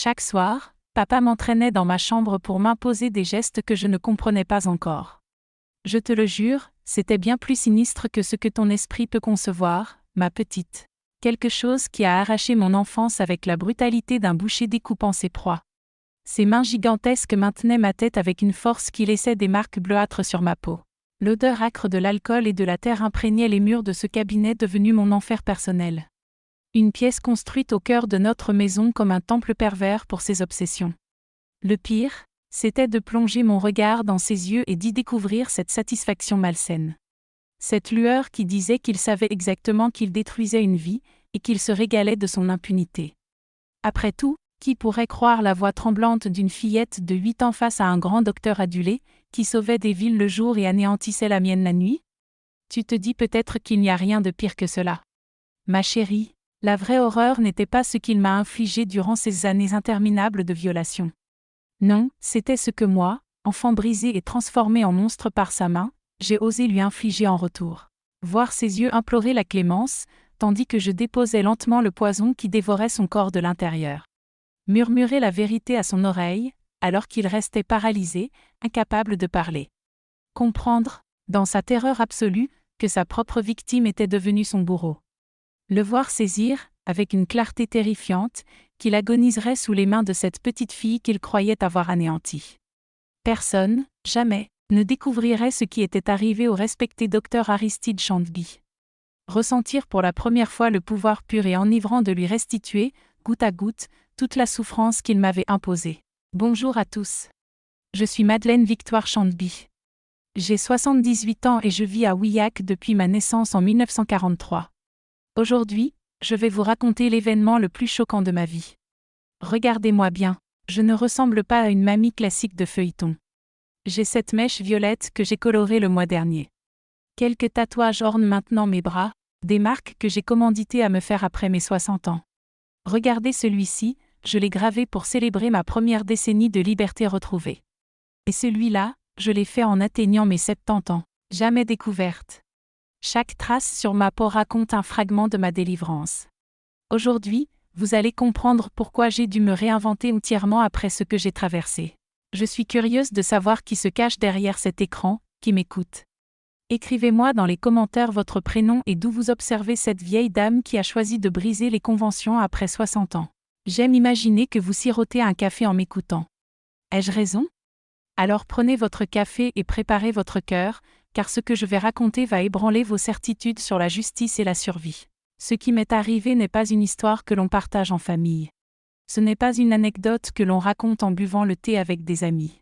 Chaque soir, papa m'entraînait dans ma chambre pour m'imposer des gestes que je ne comprenais pas encore. Je te le jure, c'était bien plus sinistre que ce que ton esprit peut concevoir, ma petite. Quelque chose qui a arraché mon enfance avec la brutalité d'un boucher découpant ses proies. Ses mains gigantesques maintenaient ma tête avec une force qui laissait des marques bleuâtres sur ma peau. L'odeur âcre de l'alcool et de la terre imprégnait les murs de ce cabinet devenu mon enfer personnel. Une pièce construite au cœur de notre maison comme un temple pervers pour ses obsessions. Le pire, c'était de plonger mon regard dans ses yeux et d'y découvrir cette satisfaction malsaine. Cette lueur qui disait qu'il savait exactement qu'il détruisait une vie, et qu'il se régalait de son impunité. Après tout, qui pourrait croire la voix tremblante d'une fillette de 8 ans face à un grand docteur adulé, qui sauvait des villes le jour et anéantissait la mienne la nuit? Tu te dis peut-être qu'il n'y a rien de pire que cela. Ma chérie, la vraie horreur n'était pas ce qu'il m'a infligé durant ces années interminables de violation. Non, c'était ce que moi, enfant brisé et transformé en monstre par sa main, j'ai osé lui infliger en retour. Voir ses yeux implorer la clémence, tandis que je déposais lentement le poison qui dévorait son corps de l'intérieur. Murmurer la vérité à son oreille, alors qu'il restait paralysé, incapable de parler. Comprendre, dans sa terreur absolue, que sa propre victime était devenue son bourreau. Le voir saisir, avec une clarté terrifiante, qu'il agoniserait sous les mains de cette petite fille qu'il croyait avoir anéantie. Personne, jamais, ne découvrirait ce qui était arrivé au respecté docteur Aristide Chantby. Ressentir pour la première fois le pouvoir pur et enivrant de lui restituer, goutte à goutte, toute la souffrance qu'il m'avait imposée. Bonjour à tous. Je suis Madeleine Victoire Chantby. J'ai 78 ans et je vis à Willac depuis ma naissance en 1943. Aujourd'hui, je vais vous raconter l'événement le plus choquant de ma vie. Regardez-moi bien, je ne ressemble pas à une mamie classique de feuilleton. J'ai cette mèche violette que j'ai colorée le mois dernier. Quelques tatouages ornent maintenant mes bras, des marques que j'ai commanditées à me faire après mes 60 ans. Regardez celui-ci, je l'ai gravé pour célébrer ma première décennie de liberté retrouvée. Et celui-là, je l'ai fait en atteignant mes 70 ans, jamais découverte. Chaque trace sur ma peau raconte un fragment de ma délivrance. Aujourd'hui, vous allez comprendre pourquoi j'ai dû me réinventer entièrement après ce que j'ai traversé. Je suis curieuse de savoir qui se cache derrière cet écran, qui m'écoute. Écrivez-moi dans les commentaires votre prénom et d'où vous observez cette vieille dame qui a choisi de briser les conventions après 60 ans. J'aime imaginer que vous sirotez un café en m'écoutant. Ai-je raison? Alors prenez votre café et préparez votre cœur, car ce que je vais raconter va ébranler vos certitudes sur la justice et la survie. Ce qui m'est arrivé n'est pas une histoire que l'on partage en famille. Ce n'est pas une anecdote que l'on raconte en buvant le thé avec des amis.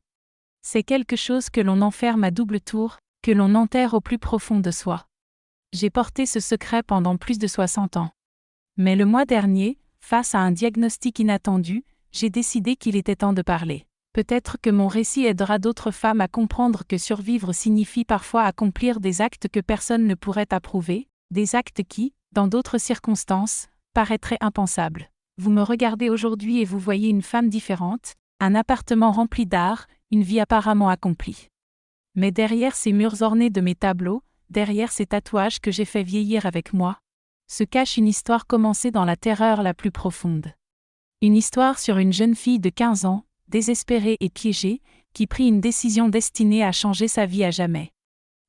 C'est quelque chose que l'on enferme à double tour, que l'on enterre au plus profond de soi. J'ai porté ce secret pendant plus de 60 ans. Mais le mois dernier, face à un diagnostic inattendu, j'ai décidé qu'il était temps de parler. Peut-être que mon récit aidera d'autres femmes à comprendre que survivre signifie parfois accomplir des actes que personne ne pourrait approuver, des actes qui, dans d'autres circonstances, paraîtraient impensables. Vous me regardez aujourd'hui et vous voyez une femme différente, un appartement rempli d'art, une vie apparemment accomplie. Mais derrière ces murs ornés de mes tableaux, derrière ces tatouages que j'ai fait vieillir avec moi, se cache une histoire commencée dans la terreur la plus profonde. Une histoire sur une jeune fille de 15 ans, désespérée et piégée, qui prit une décision destinée à changer sa vie à jamais.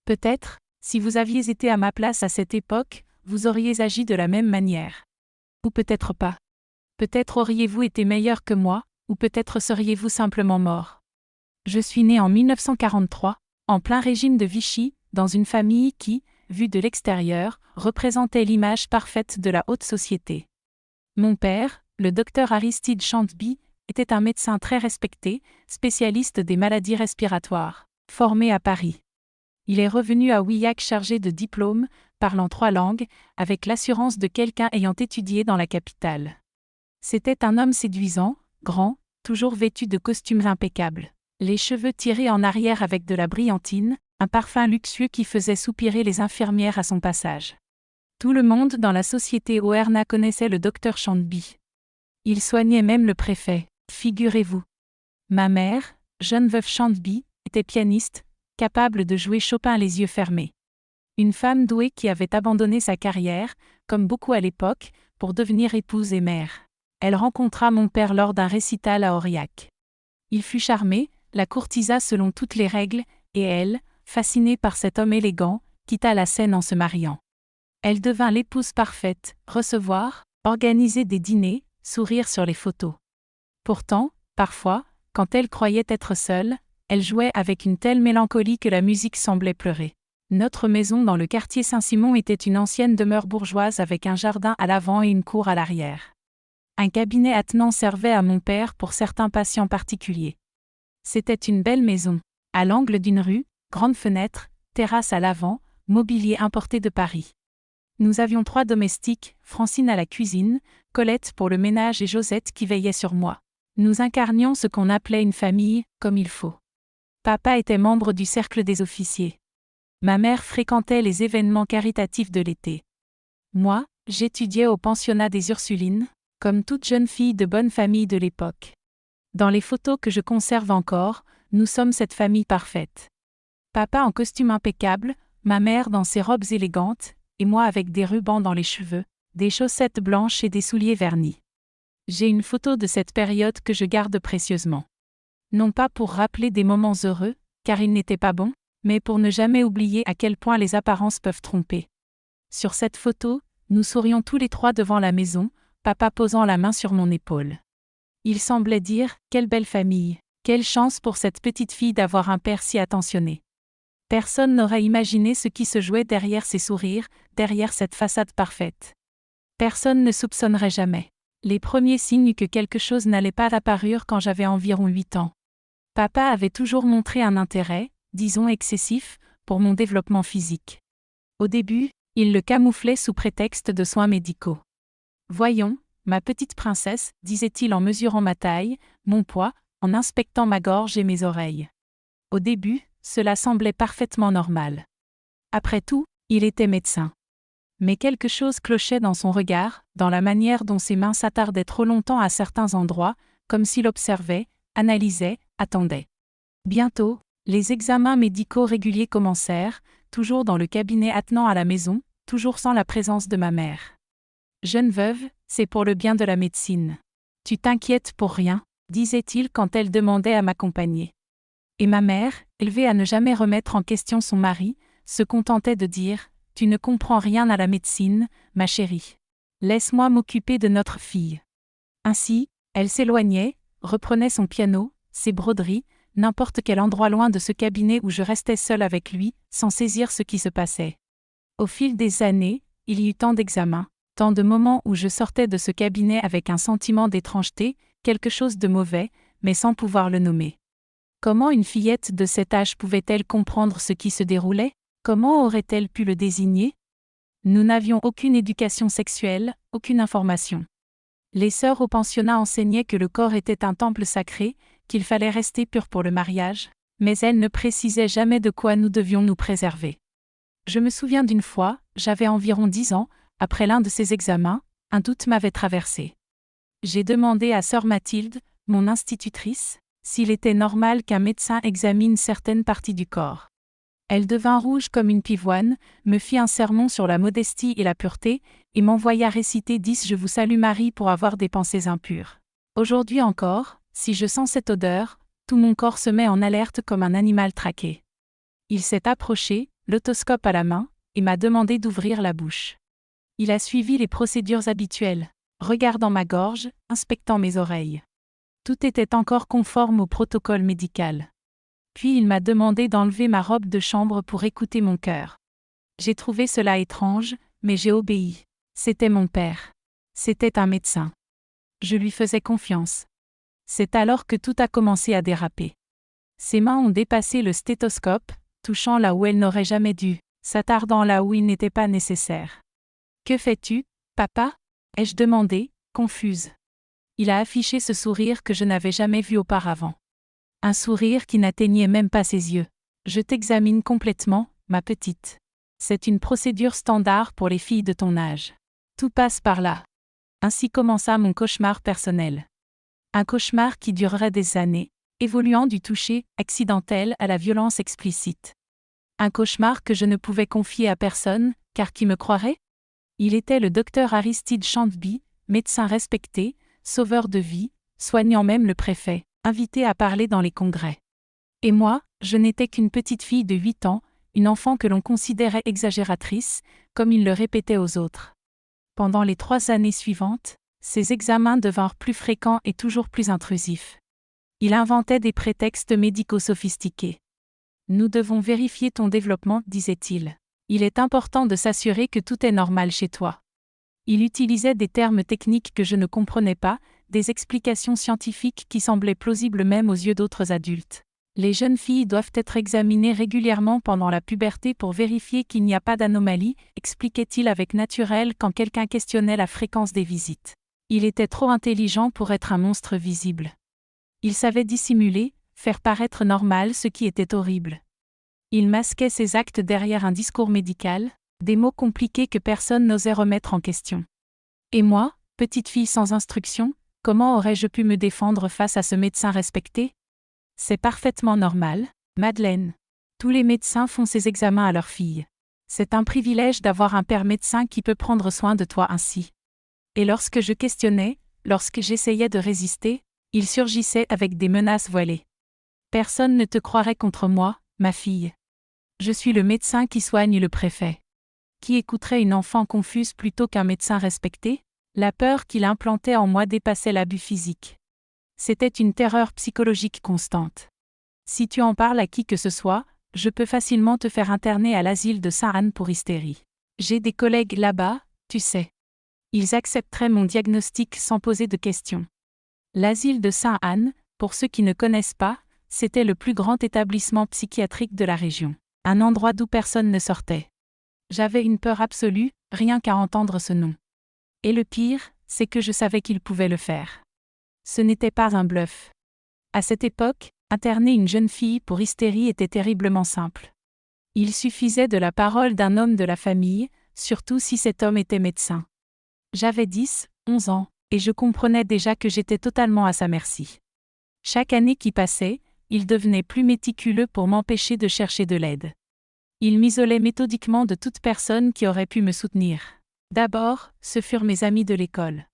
Peut-être, si vous aviez été à ma place à cette époque, vous auriez agi de la même manière. Ou peut-être pas. Peut-être auriez-vous été meilleur que moi, ou peut-être seriez-vous simplement mort. Je suis née en 1943, en plein régime de Vichy, dans une famille qui, vue de l'extérieur, représentait l'image parfaite de la haute société. Mon père, le docteur Aristide Chantby, était un médecin très respecté, spécialiste des maladies respiratoires, formé à Paris. Il est revenu à Willac chargé de diplômes, parlant 3 langues, avec l'assurance de quelqu'un ayant étudié dans la capitale. C'était un homme séduisant, grand, toujours vêtu de costumes impeccables. Les cheveux tirés en arrière avec de la brillantine, un parfum luxueux qui faisait soupirer les infirmières à son passage. Tout le monde dans la société Oerna connaissait le docteur Chantby. Il soignait même le préfet, figurez-vous. Ma mère, jeune veuve Chantby, était pianiste, capable de jouer Chopin les yeux fermés. Une femme douée qui avait abandonné sa carrière, comme beaucoup à l'époque, pour devenir épouse et mère. Elle rencontra mon père lors d'un récital à Aurillac. Il fut charmé, la courtisa selon toutes les règles, et elle, fascinée par cet homme élégant, quitta la scène en se mariant. Elle devint l'épouse parfaite, recevoir, organiser des dîners, sourire sur les photos. Pourtant, parfois, quand elle croyait être seule, elle jouait avec une telle mélancolie que la musique semblait pleurer. Notre maison dans le quartier Saint-Simon était une ancienne demeure bourgeoise avec un jardin à l'avant et une cour à l'arrière. Un cabinet attenant servait à mon père pour certains patients particuliers. C'était une belle maison. À l'angle d'une rue, grande fenêtre, terrasse à l'avant, mobilier importé de Paris. Nous avions 3 domestiques, Francine à la cuisine, Colette pour le ménage et Josette qui veillait sur moi. Nous incarnions ce qu'on appelait une famille, comme il faut. Papa était membre du cercle des officiers. Ma mère fréquentait les événements caritatifs de l'été. Moi, j'étudiais au pensionnat des Ursulines, comme toute jeune fille de bonne famille de l'époque. Dans les photos que je conserve encore, nous sommes cette famille parfaite. Papa en costume impeccable, ma mère dans ses robes élégantes, et moi avec des rubans dans les cheveux, des chaussettes blanches et des souliers vernis. J'ai une photo de cette période que je garde précieusement. Non pas pour rappeler des moments heureux, car ils n'étaient pas bons, mais pour ne jamais oublier à quel point les apparences peuvent tromper. Sur cette photo, nous sourions tous les 3 devant la maison, papa posant la main sur mon épaule. Il semblait dire « Quelle belle famille, quelle chance pour cette petite fille d'avoir un père si attentionné ». Personne n'aurait imaginé ce qui se jouait derrière ces sourires, derrière cette façade parfaite. Personne ne soupçonnerait jamais. Les premiers signes que quelque chose n'allait pas apparurent quand j'avais environ 8 ans. Papa avait toujours montré un intérêt, disons excessif, pour mon développement physique. Au début, il le camouflait sous prétexte de soins médicaux. « Voyons, ma petite princesse, disait-il en mesurant ma taille, mon poids, en inspectant ma gorge et mes oreilles. » Au début, cela semblait parfaitement normal. Après tout, il était médecin. Mais quelque chose clochait dans son regard, dans la manière dont ses mains s'attardaient trop longtemps à certains endroits, comme s'il observait, analysait, attendait. Bientôt, les examens médicaux réguliers commencèrent, toujours dans le cabinet attenant à la maison, toujours sans la présence de ma mère. « Jeune veuve, c'est pour le bien de la médecine. Tu t'inquiètes pour rien, disait-il quand elle demandait à m'accompagner. Et ma mère, élevée à ne jamais remettre en question son mari, se contentait de dire « Tu ne comprends rien à la médecine, ma chérie. Laisse-moi m'occuper de notre fille. » Ainsi, elle s'éloignait, reprenait son piano, ses broderies, n'importe quel endroit loin de ce cabinet où je restais seule avec lui, sans saisir ce qui se passait. Au fil des années, il y eut tant d'examens, tant de moments où je sortais de ce cabinet avec un sentiment d'étrangeté, quelque chose de mauvais, mais sans pouvoir le nommer. Comment une fillette de cet âge pouvait-elle comprendre ce qui se déroulait? Comment aurait-elle pu le désigner? Nous n'avions aucune éducation sexuelle, aucune information. Les sœurs au pensionnat enseignaient que le corps était un temple sacré, qu'il fallait rester pur pour le mariage, mais elles ne précisaient jamais de quoi nous devions nous préserver. Je me souviens d'une fois, j'avais environ 10 ans, après l'un de ces examens, un doute m'avait traversé. J'ai demandé à sœur Mathilde, mon institutrice, s'il était normal qu'un médecin examine certaines parties du corps. Elle devint rouge comme une pivoine, me fit un sermon sur la modestie et la pureté, et m'envoya réciter 10 Je vous salue Marie pour avoir des pensées impures. Aujourd'hui encore, si je sens cette odeur, tout mon corps se met en alerte comme un animal traqué. Il s'est approché, l'otoscope à la main, et m'a demandé d'ouvrir la bouche. Il a suivi les procédures habituelles, regardant ma gorge, inspectant mes oreilles. Tout était encore conforme au protocole médical. Puis il m'a demandé d'enlever ma robe de chambre pour écouter mon cœur. J'ai trouvé cela étrange, mais j'ai obéi. C'était mon père. C'était un médecin. Je lui faisais confiance. C'est alors que tout a commencé à déraper. Ses mains ont dépassé le stéthoscope, touchant là où elles n'auraient jamais dû, s'attardant là où il n'était pas nécessaire. « Que fais-tu, papa ?» ai-je demandé, confuse. Il a affiché ce sourire que je n'avais jamais vu auparavant. Un sourire qui n'atteignait même pas ses yeux. « Je t'examine complètement, ma petite. C'est une procédure standard pour les filles de ton âge. Tout passe par là. » Ainsi commença mon cauchemar personnel. Un cauchemar qui durerait des années, évoluant du toucher accidentel à la violence explicite. Un cauchemar que je ne pouvais confier à personne, car qui me croirait? Il était le docteur Aristide Chanteby, médecin respecté, sauveur de vie, soignant même le préfet, invité à parler dans les congrès. Et moi, je n'étais qu'une petite fille de 8 ans, une enfant que l'on considérait exagératrice, comme il le répétait aux autres. Pendant les 3 années suivantes, ces examens devinrent plus fréquents et toujours plus intrusifs. Il inventait des prétextes médicaux sophistiqués. Nous devons vérifier ton développement, disait-il. Il est important de s'assurer que tout est normal chez toi. Il utilisait des termes techniques que je ne comprenais pas, des explications scientifiques qui semblaient plausibles même aux yeux d'autres adultes. Les jeunes filles doivent être examinées régulièrement pendant la puberté pour vérifier qu'il n'y a pas d'anomalie, expliquait-il avec naturel quand quelqu'un questionnait la fréquence des visites. Il était trop intelligent pour être un monstre visible. Il savait dissimuler, faire paraître normal ce qui était horrible. Il masquait ses actes derrière un discours médical, des mots compliqués que personne n'osait remettre en question. Et moi, petite fille sans instruction, comment aurais-je pu me défendre face à ce médecin respecté ? C'est parfaitement normal, Madeleine. Tous les médecins font ces examens à leurs filles. C'est un privilège d'avoir un père médecin qui peut prendre soin de toi ainsi. Et lorsque je questionnais, lorsque j'essayais de résister, il surgissait avec des menaces voilées. Personne ne te croirait contre moi, ma fille. Je suis le médecin qui soigne le préfet. Qui écouterait une enfant confuse plutôt qu'un médecin respecté ? La peur qu'il implantait en moi dépassait l'abus physique. C'était une terreur psychologique constante. Si tu en parles à qui que ce soit, je peux facilement te faire interner à l'asile de Sainte-Anne pour hystérie. J'ai des collègues là-bas, tu sais. Ils accepteraient mon diagnostic sans poser de questions. L'asile de Sainte-Anne, pour ceux qui ne connaissent pas, c'était le plus grand établissement psychiatrique de la région. Un endroit d'où personne ne sortait. J'avais une peur absolue, rien qu'à entendre ce nom. Et le pire, c'est que je savais qu'il pouvait le faire. Ce n'était pas un bluff. À cette époque, interner une jeune fille pour hystérie était terriblement simple. Il suffisait de la parole d'un homme de la famille, surtout si cet homme était médecin. J'avais 10, 11 ans, et je comprenais déjà que j'étais totalement à sa merci. Chaque année qui passait, il devenait plus méticuleux pour m'empêcher de chercher de l'aide. Il m'isolait méthodiquement de toute personne qui aurait pu me soutenir. D'abord, ce furent mes amis de l'école.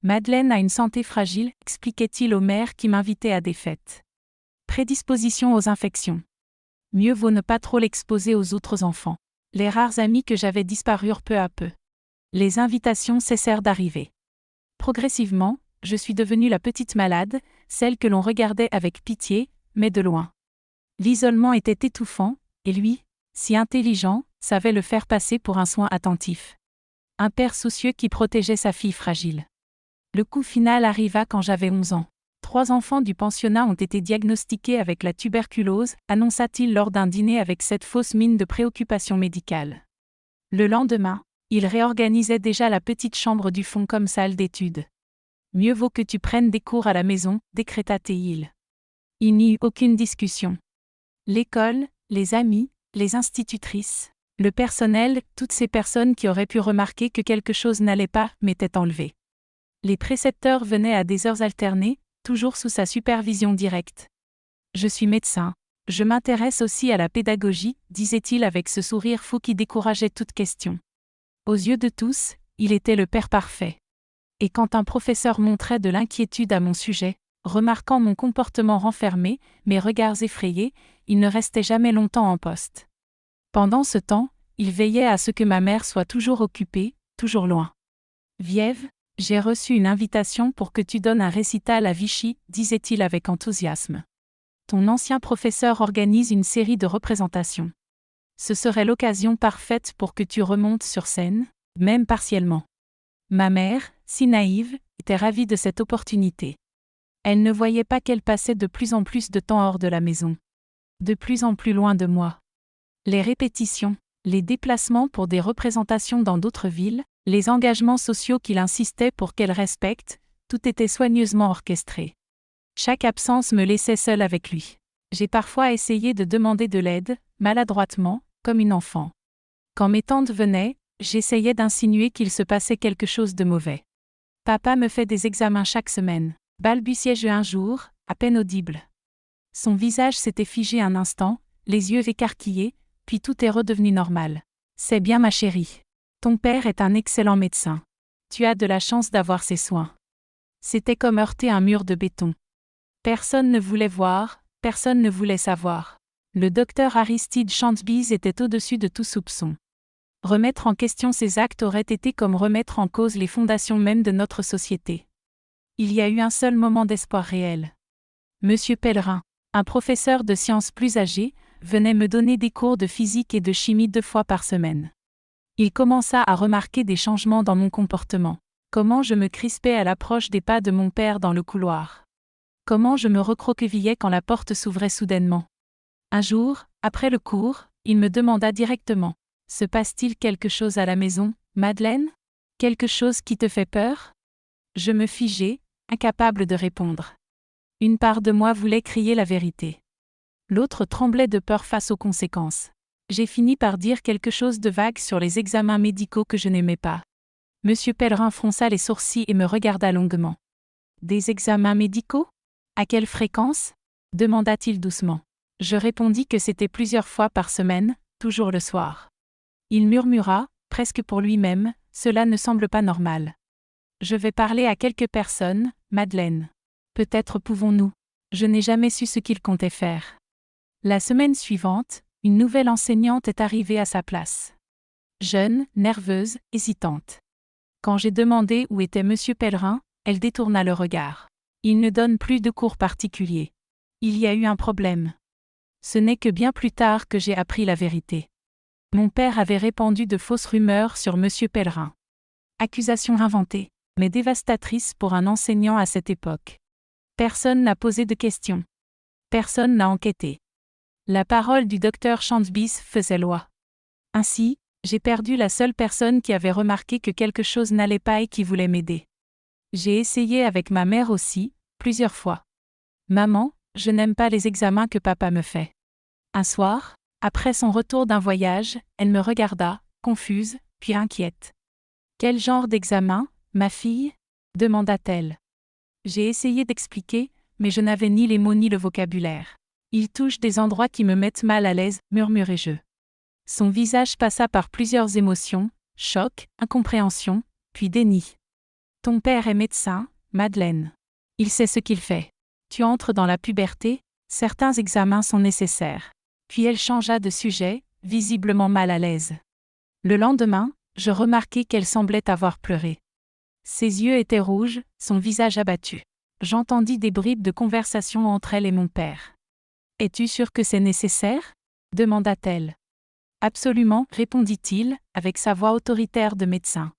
Madeleine a une santé fragile, expliquait-il au maire qui m'invitait à des fêtes. Prédisposition aux infections. Mieux vaut ne pas trop l'exposer aux autres enfants. Les rares amis que j'avais disparurent peu à peu. Les invitations cessèrent d'arriver. Progressivement, je suis devenue la petite malade, celle que l'on regardait avec pitié, mais de loin. L'isolement était étouffant, et lui, si intelligent, savait le faire passer pour un soin attentif. Un père soucieux qui protégeait sa fille fragile. Le coup final arriva quand j'avais 11 ans. 3 enfants du pensionnat ont été diagnostiqués avec la tuberculose, annonça-t-il lors d'un dîner avec cette fausse mine de préoccupation médicale. Le lendemain, il réorganisait déjà la petite chambre du fond comme salle d'études. Mieux vaut que tu prennes des cours à la maison, décréta-t-il. Il n'y eut aucune discussion. L'école, les amis, les institutrices, le personnel, toutes ces personnes qui auraient pu remarquer que quelque chose n'allait pas, m'étaient enlevées. Les précepteurs venaient à des heures alternées, toujours sous sa supervision directe. Je suis médecin. Je m'intéresse aussi à la pédagogie, disait-il avec ce sourire fou qui décourageait toute question. Aux yeux de tous, il était le père parfait. Et quand un professeur montrait de l'inquiétude à mon sujet, remarquant mon comportement renfermé, mes regards effrayés, il ne restait jamais longtemps en poste. Pendant ce temps, il veillait à ce que ma mère soit toujours occupée, toujours loin. Viève, j'ai reçu une invitation pour que tu donnes un récital à Vichy, disait-il avec enthousiasme. Ton ancien professeur organise une série de représentations. Ce serait l'occasion parfaite pour que tu remontes sur scène, même partiellement. Ma mère, si naïve, était ravie de cette opportunité. Elle ne voyait pas qu'elle passait de plus en plus de temps hors de la maison. De plus en plus loin de moi. Les répétitions, les déplacements pour des représentations dans d'autres villes, les engagements sociaux qu'il insistait pour qu'elle respecte, tout était soigneusement orchestré. Chaque absence me laissait seule avec lui. J'ai parfois essayé de demander de l'aide, maladroitement, comme une enfant. Quand mes tantes venaient, j'essayais d'insinuer qu'il se passait quelque chose de mauvais. Papa me fait des examens chaque semaine, balbutiai-je un jour, à peine audible. Son visage s'était figé un instant, les yeux écarquillés, puis tout est redevenu normal. C'est bien ma chérie. Ton père est un excellent médecin. Tu as de la chance d'avoir ses soins. C'était comme heurter un mur de béton. Personne ne voulait voir, personne ne voulait savoir. Le docteur Aristide Chantbise était au-dessus de tout soupçon. Remettre en question ses actes aurait été comme remettre en cause les fondations mêmes de notre société. Il y a eu un seul moment d'espoir réel. Monsieur Pellerin, un professeur de sciences plus âgé, venait me donner des cours de physique et de chimie 2 fois par semaine. Il commença à remarquer des changements dans mon comportement. Comment je me crispais à l'approche des pas de mon père dans le couloir. Comment je me recroquevillais quand la porte s'ouvrait soudainement. Un jour, après le cours, il me demanda directement : « Se passe-t-il quelque chose à la maison, Madeleine ? Quelque chose qui te fait peur ?» Je me figeai, incapable de répondre. Une part de moi voulait crier la vérité. L'autre tremblait de peur face aux conséquences. J'ai fini par dire quelque chose de vague sur les examens médicaux que je n'aimais pas. Monsieur Pellerin fronça les sourcils et me regarda longuement. « Des examens médicaux ? À quelle fréquence ? » demanda-t-il doucement. Je répondis que c'était plusieurs fois par semaine, toujours le soir. Il murmura, presque pour lui-même, « Cela ne semble pas normal. Je vais parler à quelques personnes, Madeleine. Peut-être pouvons-nous. » Je n'ai jamais su ce qu'il comptait faire. La semaine suivante, une nouvelle enseignante est arrivée à sa place. Jeune, nerveuse, hésitante. Quand j'ai demandé où était Monsieur Pellerin, elle détourna le regard. Il ne donne plus de cours particuliers. Il y a eu un problème. Ce n'est que bien plus tard que j'ai appris la vérité. Mon père avait répandu de fausses rumeurs sur Monsieur Pellerin. Accusations inventées, mais dévastatrices pour un enseignant à cette époque. Personne n'a posé de questions. Personne n'a enquêté. La parole du docteur Chantbise faisait loi. Ainsi, j'ai perdu la seule personne qui avait remarqué que quelque chose n'allait pas et qui voulait m'aider. J'ai essayé avec ma mère aussi, plusieurs fois. Maman, je n'aime pas les examens que papa me fait. Un soir, après son retour d'un voyage, elle me regarda, confuse, puis inquiète. Quel genre d'examen, ma fille ? demanda-t-elle. J'ai essayé d'expliquer, mais je n'avais ni les mots ni le vocabulaire. Il touche des endroits qui me mettent mal à l'aise, murmurai-je. Son visage passa par plusieurs émotions, choc, incompréhension, puis déni. Ton père est médecin, Madeleine. Il sait ce qu'il fait. Tu entres dans la puberté, certains examens sont nécessaires. Puis elle changea de sujet, visiblement mal à l'aise. Le lendemain, je remarquai qu'elle semblait avoir pleuré. Ses yeux étaient rouges, son visage abattu. J'entendis des bribes de conversation entre elle et mon père. « Es-tu sûr que c'est nécessaire ? demanda-t-elle. « Absolument, répondit-il, avec sa voix autoritaire de médecin.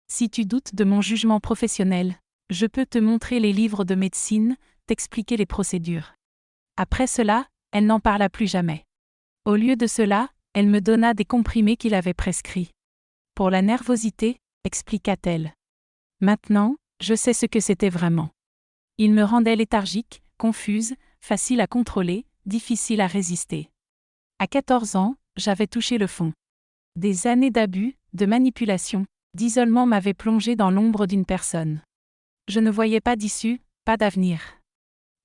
Si tu doutes de mon jugement professionnel, je peux te montrer les livres de médecine, t'expliquer les procédures. » Après cela, elle n'en parla plus jamais. Au lieu de cela, elle me donna des comprimés qu'il avait prescrits. Pour la nervosité, expliqua-t-elle. Maintenant, je sais ce que c'était vraiment. Il me rendait léthargique, confuse, facile à contrôler, difficile à résister. À 14 ans, j'avais touché le fond. Des années d'abus, de manipulation, d'isolement m'avaient plongé dans l'ombre d'une personne. Je ne voyais pas d'issue, pas d'avenir.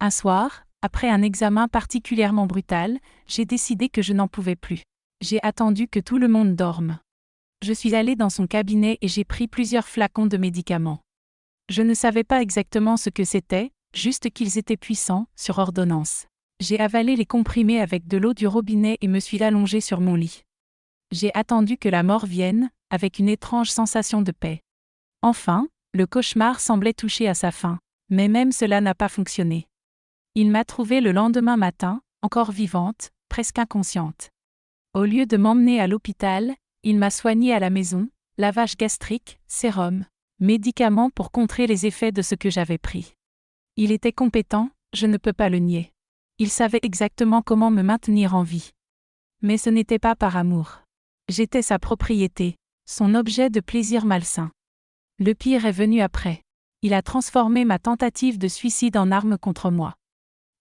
Un soir, après un examen particulièrement brutal, j'ai décidé que je n'en pouvais plus. J'ai attendu que tout le monde dorme. Je suis allée dans son cabinet et j'ai pris plusieurs flacons de médicaments. Je ne savais pas exactement ce que c'était, juste qu'ils étaient puissants, sur ordonnance. J'ai avalé les comprimés avec de l'eau du robinet et me suis allongée sur mon lit. J'ai attendu que la mort vienne, avec une étrange sensation de paix. Enfin, le cauchemar semblait toucher à sa fin, mais même cela n'a pas fonctionné. Il m'a trouvée le lendemain matin, encore vivante, presque inconsciente. Au lieu de m'emmener à l'hôpital, il m'a soignée à la maison, lavage gastrique, sérum, médicaments pour contrer les effets de ce que j'avais pris. Il était compétent, je ne peux pas le nier. Il savait exactement comment me maintenir en vie. Mais ce n'était pas par amour. J'étais sa propriété, son objet de plaisir malsain. Le pire est venu après. Il a transformé ma tentative de suicide en arme contre moi.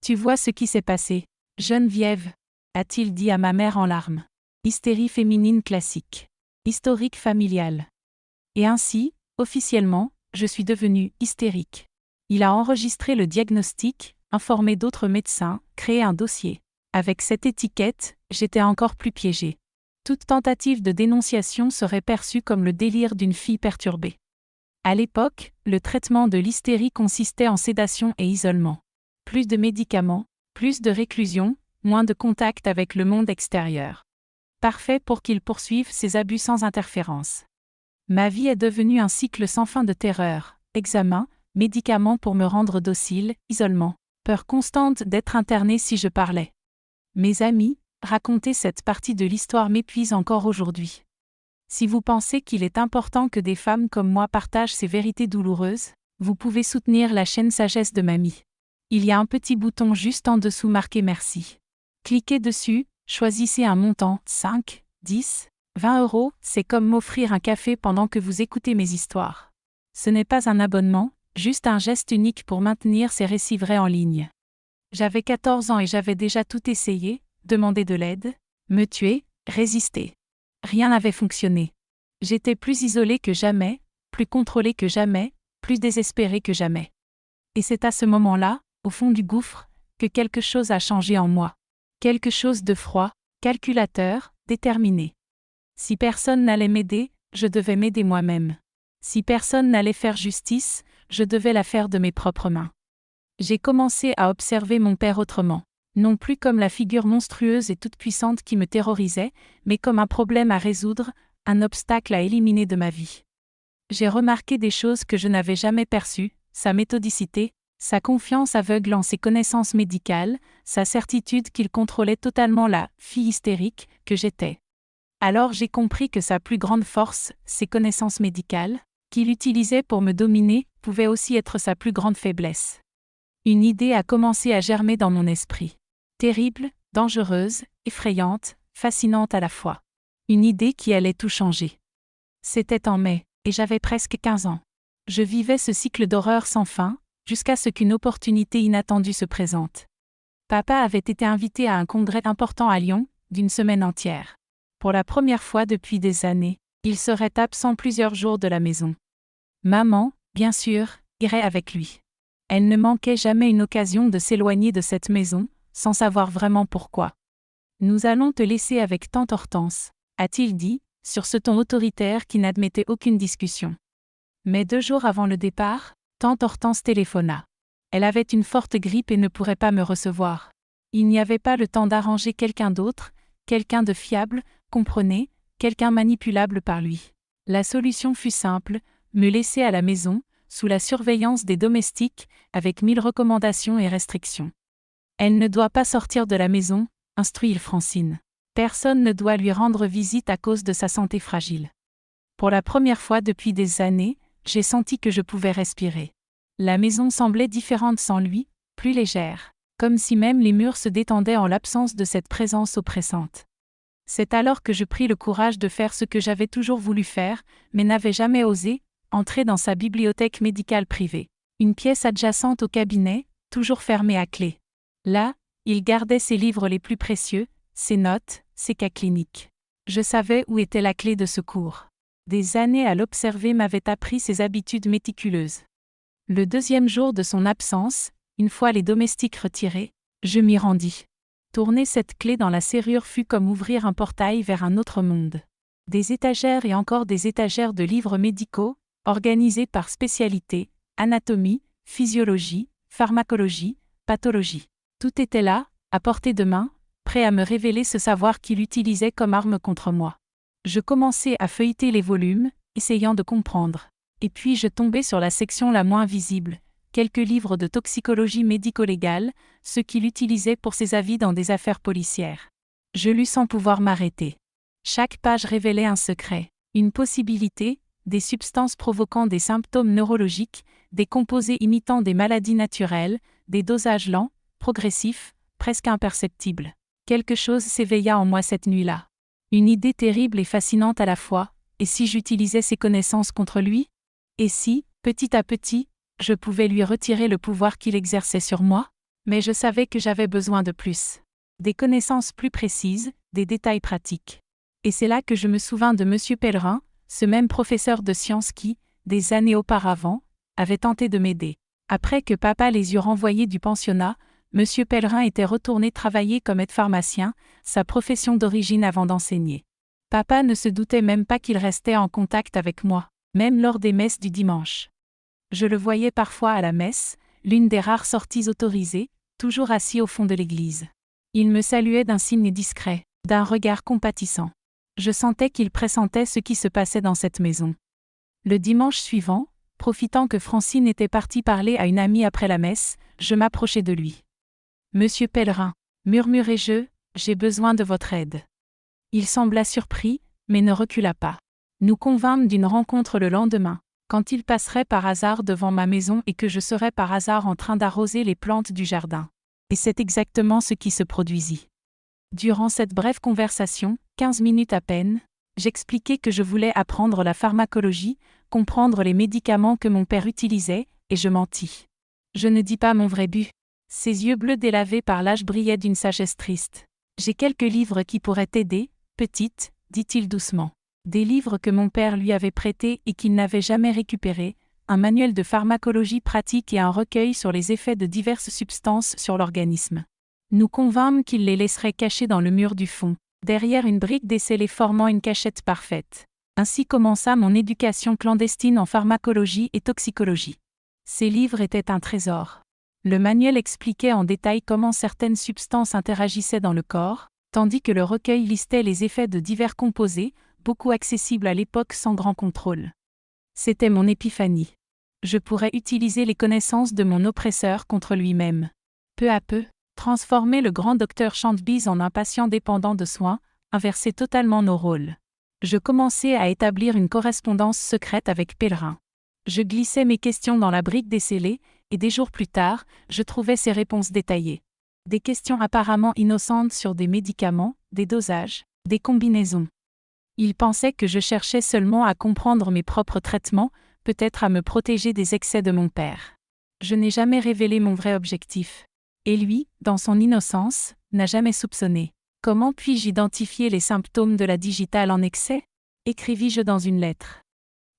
Tu vois ce qui s'est passé, Geneviève, a-t-il dit à ma mère en larmes. Hystérie féminine classique. Historique familial. Et ainsi, officiellement, je suis devenue hystérique. Il a enregistré le diagnostic, informé d'autres médecins, créé un dossier. Avec cette étiquette, j'étais encore plus piégée. Toute tentative de dénonciation serait perçue comme le délire d'une fille perturbée. À l'époque, le traitement de l'hystérie consistait en sédation et isolement. Plus de médicaments, plus de réclusion, moins de contact avec le monde extérieur. Parfait pour qu'il poursuive ses abus sans interférence. Ma vie est devenue un cycle sans fin de terreur, examens, médicaments pour me rendre docile, isolement, peur constante d'être interné si je parlais. Mes amis, raconter cette partie de l'histoire m'épuise encore aujourd'hui. Si vous pensez qu'il est important que des femmes comme moi partagent ces vérités douloureuses, vous pouvez soutenir la chaîne Sagesse de Mamie. Il y a un petit bouton juste en dessous marqué Merci. Cliquez dessus, choisissez un montant, 5, 10, 20 €, c'est comme m'offrir un café pendant que vous écoutez mes histoires. Ce n'est pas un abonnement, juste un geste unique pour maintenir ces récits vrais en ligne. J'avais 14 ans et j'avais déjà tout essayé, demandé de l'aide, me tuer, résister. Rien n'avait fonctionné. J'étais plus isolée que jamais, plus contrôlée que jamais, plus désespérée que jamais. Et c'est à ce moment-là, au fond du gouffre, que quelque chose a changé en moi. Quelque chose de froid, calculateur, déterminé. Si personne n'allait m'aider, je devais m'aider moi-même. Si personne n'allait faire justice, je devais la faire de mes propres mains. J'ai commencé à observer mon père autrement. Non plus comme la figure monstrueuse et toute-puissante qui me terrorisait, mais comme un problème à résoudre, un obstacle à éliminer de ma vie. J'ai remarqué des choses que je n'avais jamais perçues, sa méthodicité, sa confiance aveugle en ses connaissances médicales, sa certitude qu'il contrôlait totalement la « fille hystérique » que j'étais. Alors j'ai compris que sa plus grande force, ses connaissances médicales, qu'il utilisait pour me dominer, pouvaient aussi être sa plus grande faiblesse. Une idée a commencé à germer dans mon esprit. Terrible, dangereuse, effrayante, fascinante à la fois. Une idée qui allait tout changer. C'était en mai, et j'avais presque 15 ans. Je vivais ce cycle d'horreur sans fin, jusqu'à ce qu'une opportunité inattendue se présente. Papa avait été invité à un congrès important à Lyon, d'une semaine entière. Pour la première fois depuis des années, il serait absent plusieurs jours de la maison. Maman, bien sûr, irait avec lui. Elle ne manquait jamais une occasion de s'éloigner de cette maison, sans savoir vraiment pourquoi. « Nous allons te laisser avec tante Hortense », a-t-il dit, sur ce ton autoritaire qui n'admettait aucune discussion. Mais 2 jours avant le départ, tante Hortense téléphona. Elle avait une forte grippe et ne pourrait pas me recevoir. Il n'y avait pas le temps d'arranger quelqu'un d'autre, quelqu'un de fiable, comprenez, quelqu'un manipulable par lui. La solution fut simple, me laisser à la maison, sous la surveillance des domestiques, avec 1000 recommandations et restrictions. Elle ne doit pas sortir de la maison, instruit Francine. Personne ne doit lui rendre visite à cause de sa santé fragile. Pour la première fois depuis des années, j'ai senti que je pouvais respirer. La maison semblait différente sans lui, plus légère, comme si même les murs se détendaient en l'absence de cette présence oppressante. C'est alors que je pris le courage de faire ce que j'avais toujours voulu faire, mais n'avais jamais osé, entrer dans sa bibliothèque médicale privée. Une pièce adjacente au cabinet, toujours fermée à clé. Là, il gardait ses livres les plus précieux, ses notes, ses cas cliniques. Je savais où était la clé de secours. Des années à l'observer m'avaient appris ses habitudes méticuleuses. Le 2e jour de son absence, une fois les domestiques retirés, je m'y rendis. Tourner cette clé dans la serrure fut comme ouvrir un portail vers un autre monde. Des étagères et encore des étagères de livres médicaux, organisés par spécialité, anatomie, physiologie, pharmacologie, pathologie. Tout était là, à portée de main, prêt à me révéler ce savoir qu'il utilisait comme arme contre moi. Je commençai à feuilleter les volumes, essayant de comprendre. Et puis je tombai sur la section la moins visible, quelques livres de toxicologie médico-légale, ceux qu'il utilisait pour ses avis dans des affaires policières. Je lus sans pouvoir m'arrêter. Chaque page révélait un secret, une possibilité, des substances provoquant des symptômes neurologiques, des composés imitant des maladies naturelles, des dosages lents, progressifs, presque imperceptibles. Quelque chose s'éveilla en moi cette nuit-là. Une idée terrible et fascinante à la fois, et si j'utilisais ces connaissances contre lui ? Et si, petit à petit, je pouvais lui retirer le pouvoir qu'il exerçait sur moi ? Mais je savais que j'avais besoin de plus. Des connaissances plus précises, des détails pratiques. Et c'est là que je me souvins de M. Pellerin, ce même professeur de sciences qui, des années auparavant, avait tenté de m'aider. Après que papa les eut renvoyés du pensionnat, M. Pellerin était retourné travailler comme aide-pharmacien, sa profession d'origine avant d'enseigner. Papa ne se doutait même pas qu'il restait en contact avec moi, même lors des messes du dimanche. Je le voyais parfois à la messe, l'une des rares sorties autorisées, toujours assis au fond de l'église. Il me saluait d'un signe discret, d'un regard compatissant. Je sentais qu'il pressentait ce qui se passait dans cette maison. Le dimanche suivant, profitant que Francine était partie parler à une amie après la messe, je m'approchai de lui. « Monsieur Pellerin, murmurai-je, j'ai besoin de votre aide. » Il sembla surpris, mais ne recula pas. Nous convînmes d'une rencontre le lendemain, quand il passerait par hasard devant ma maison et que je serais par hasard en train d'arroser les plantes du jardin. Et c'est exactement ce qui se produisit. Durant cette brève conversation, 15 minutes à peine, j'expliquai que je voulais apprendre la pharmacologie, comprendre les médicaments que mon père utilisait, et je mentis. Je ne dis pas mon vrai but. Ses yeux bleus délavés par l'âge brillaient d'une sagesse triste. J'ai quelques livres qui pourraient t'aider, petite, dit-il doucement. Des livres que mon père lui avait prêtés et qu'il n'avait jamais récupérés, un manuel de pharmacologie pratique et un recueil sur les effets de diverses substances sur l'organisme. Nous convînmes qu'il les laisserait cachés dans le mur du fond, derrière une brique descellée formant une cachette parfaite. Ainsi commença mon éducation clandestine en pharmacologie et toxicologie. Ces livres étaient un trésor. Le manuel expliquait en détail comment certaines substances interagissaient dans le corps, tandis que le recueil listait les effets de divers composés, beaucoup accessibles à l'époque sans grand contrôle. C'était mon épiphanie. Je pourrais utiliser les connaissances de mon oppresseur contre lui-même. Peu à peu, transformer le grand docteur Chantbise en un patient dépendant de soins, inverser totalement nos rôles. Je commençai à établir une correspondance secrète avec Pellerin. Je glissais mes questions dans la brique descellée, et des jours plus tard, je trouvais ses réponses détaillées. Des questions apparemment innocentes sur des médicaments, des dosages, des combinaisons. Il pensait que je cherchais seulement à comprendre mes propres traitements, peut-être à me protéger des excès de mon père. Je n'ai jamais révélé mon vrai objectif. Et lui, dans son innocence, n'a jamais soupçonné. Comment puis-je identifier les symptômes de la digitale en excès ? Écrivis-je dans une lettre.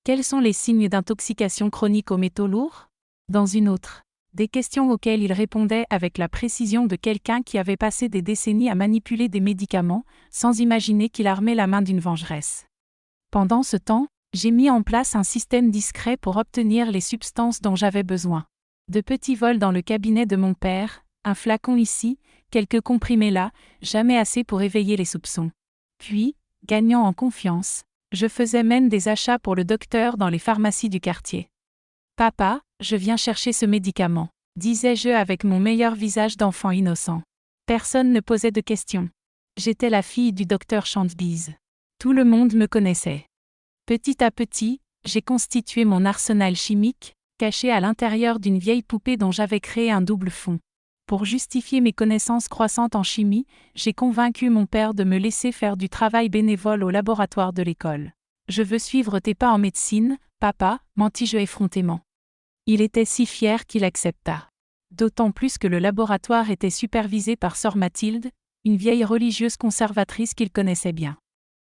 Quels sont les signes d'intoxication chronique aux métaux lourds ? Dans une autre. Des questions auxquelles il répondait avec la précision de quelqu'un qui avait passé des décennies à manipuler des médicaments, sans imaginer qu'il armait la main d'une vengeresse. Pendant ce temps, j'ai mis en place un système discret pour obtenir les substances dont j'avais besoin. De petits vols dans le cabinet de mon père, un flacon ici, quelques comprimés là, jamais assez pour éveiller les soupçons. Puis, gagnant en confiance, je faisais même des achats pour le docteur dans les pharmacies du quartier. « Papa, je viens chercher ce médicament », disais-je avec mon meilleur visage d'enfant innocent. Personne ne posait de questions. J'étais la fille du docteur Chantbise. Tout le monde me connaissait. Petit à petit, j'ai constitué mon arsenal chimique, caché à l'intérieur d'une vieille poupée dont j'avais créé un double fond. Pour justifier mes connaissances croissantes en chimie, j'ai convaincu mon père de me laisser faire du travail bénévole au laboratoire de l'école. « Je veux suivre tes pas en médecine, papa », mentis-je effrontément. Il était si fier qu'il accepta. D'autant plus que le laboratoire était supervisé par sœur Mathilde, une vieille religieuse conservatrice qu'il connaissait bien.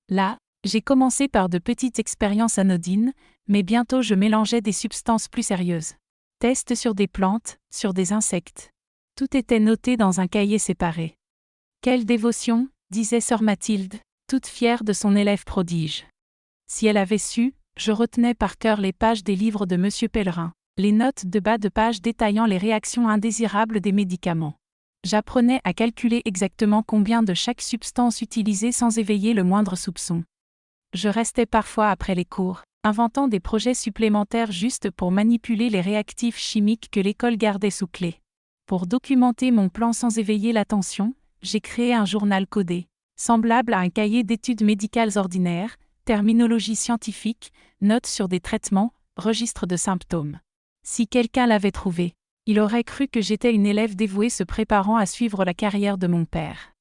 Là, j'ai commencé par de petites expériences anodines, mais bientôt je mélangeais des substances plus sérieuses. Tests sur des plantes, sur des insectes. Tout était noté dans un cahier séparé. Quelle dévotion, disait sœur Mathilde, toute fière de son élève prodige. Si elle avait su, je retenais par cœur les pages des livres de Monsieur Pellerin, les notes de bas de page détaillant les réactions indésirables des médicaments. J'apprenais à calculer exactement combien de chaque substance utilisée sans éveiller le moindre soupçon. Je restais parfois après les cours, inventant des projets supplémentaires juste pour manipuler les réactifs chimiques que l'école gardait sous clé. Pour documenter mon plan sans éveiller l'attention, j'ai créé un journal codé, semblable à un cahier d'études médicales ordinaires, terminologie scientifique, notes sur des traitements, registre de symptômes. Si quelqu'un l'avait trouvé, il aurait cru que j'étais une élève dévouée se préparant à suivre la carrière de mon père.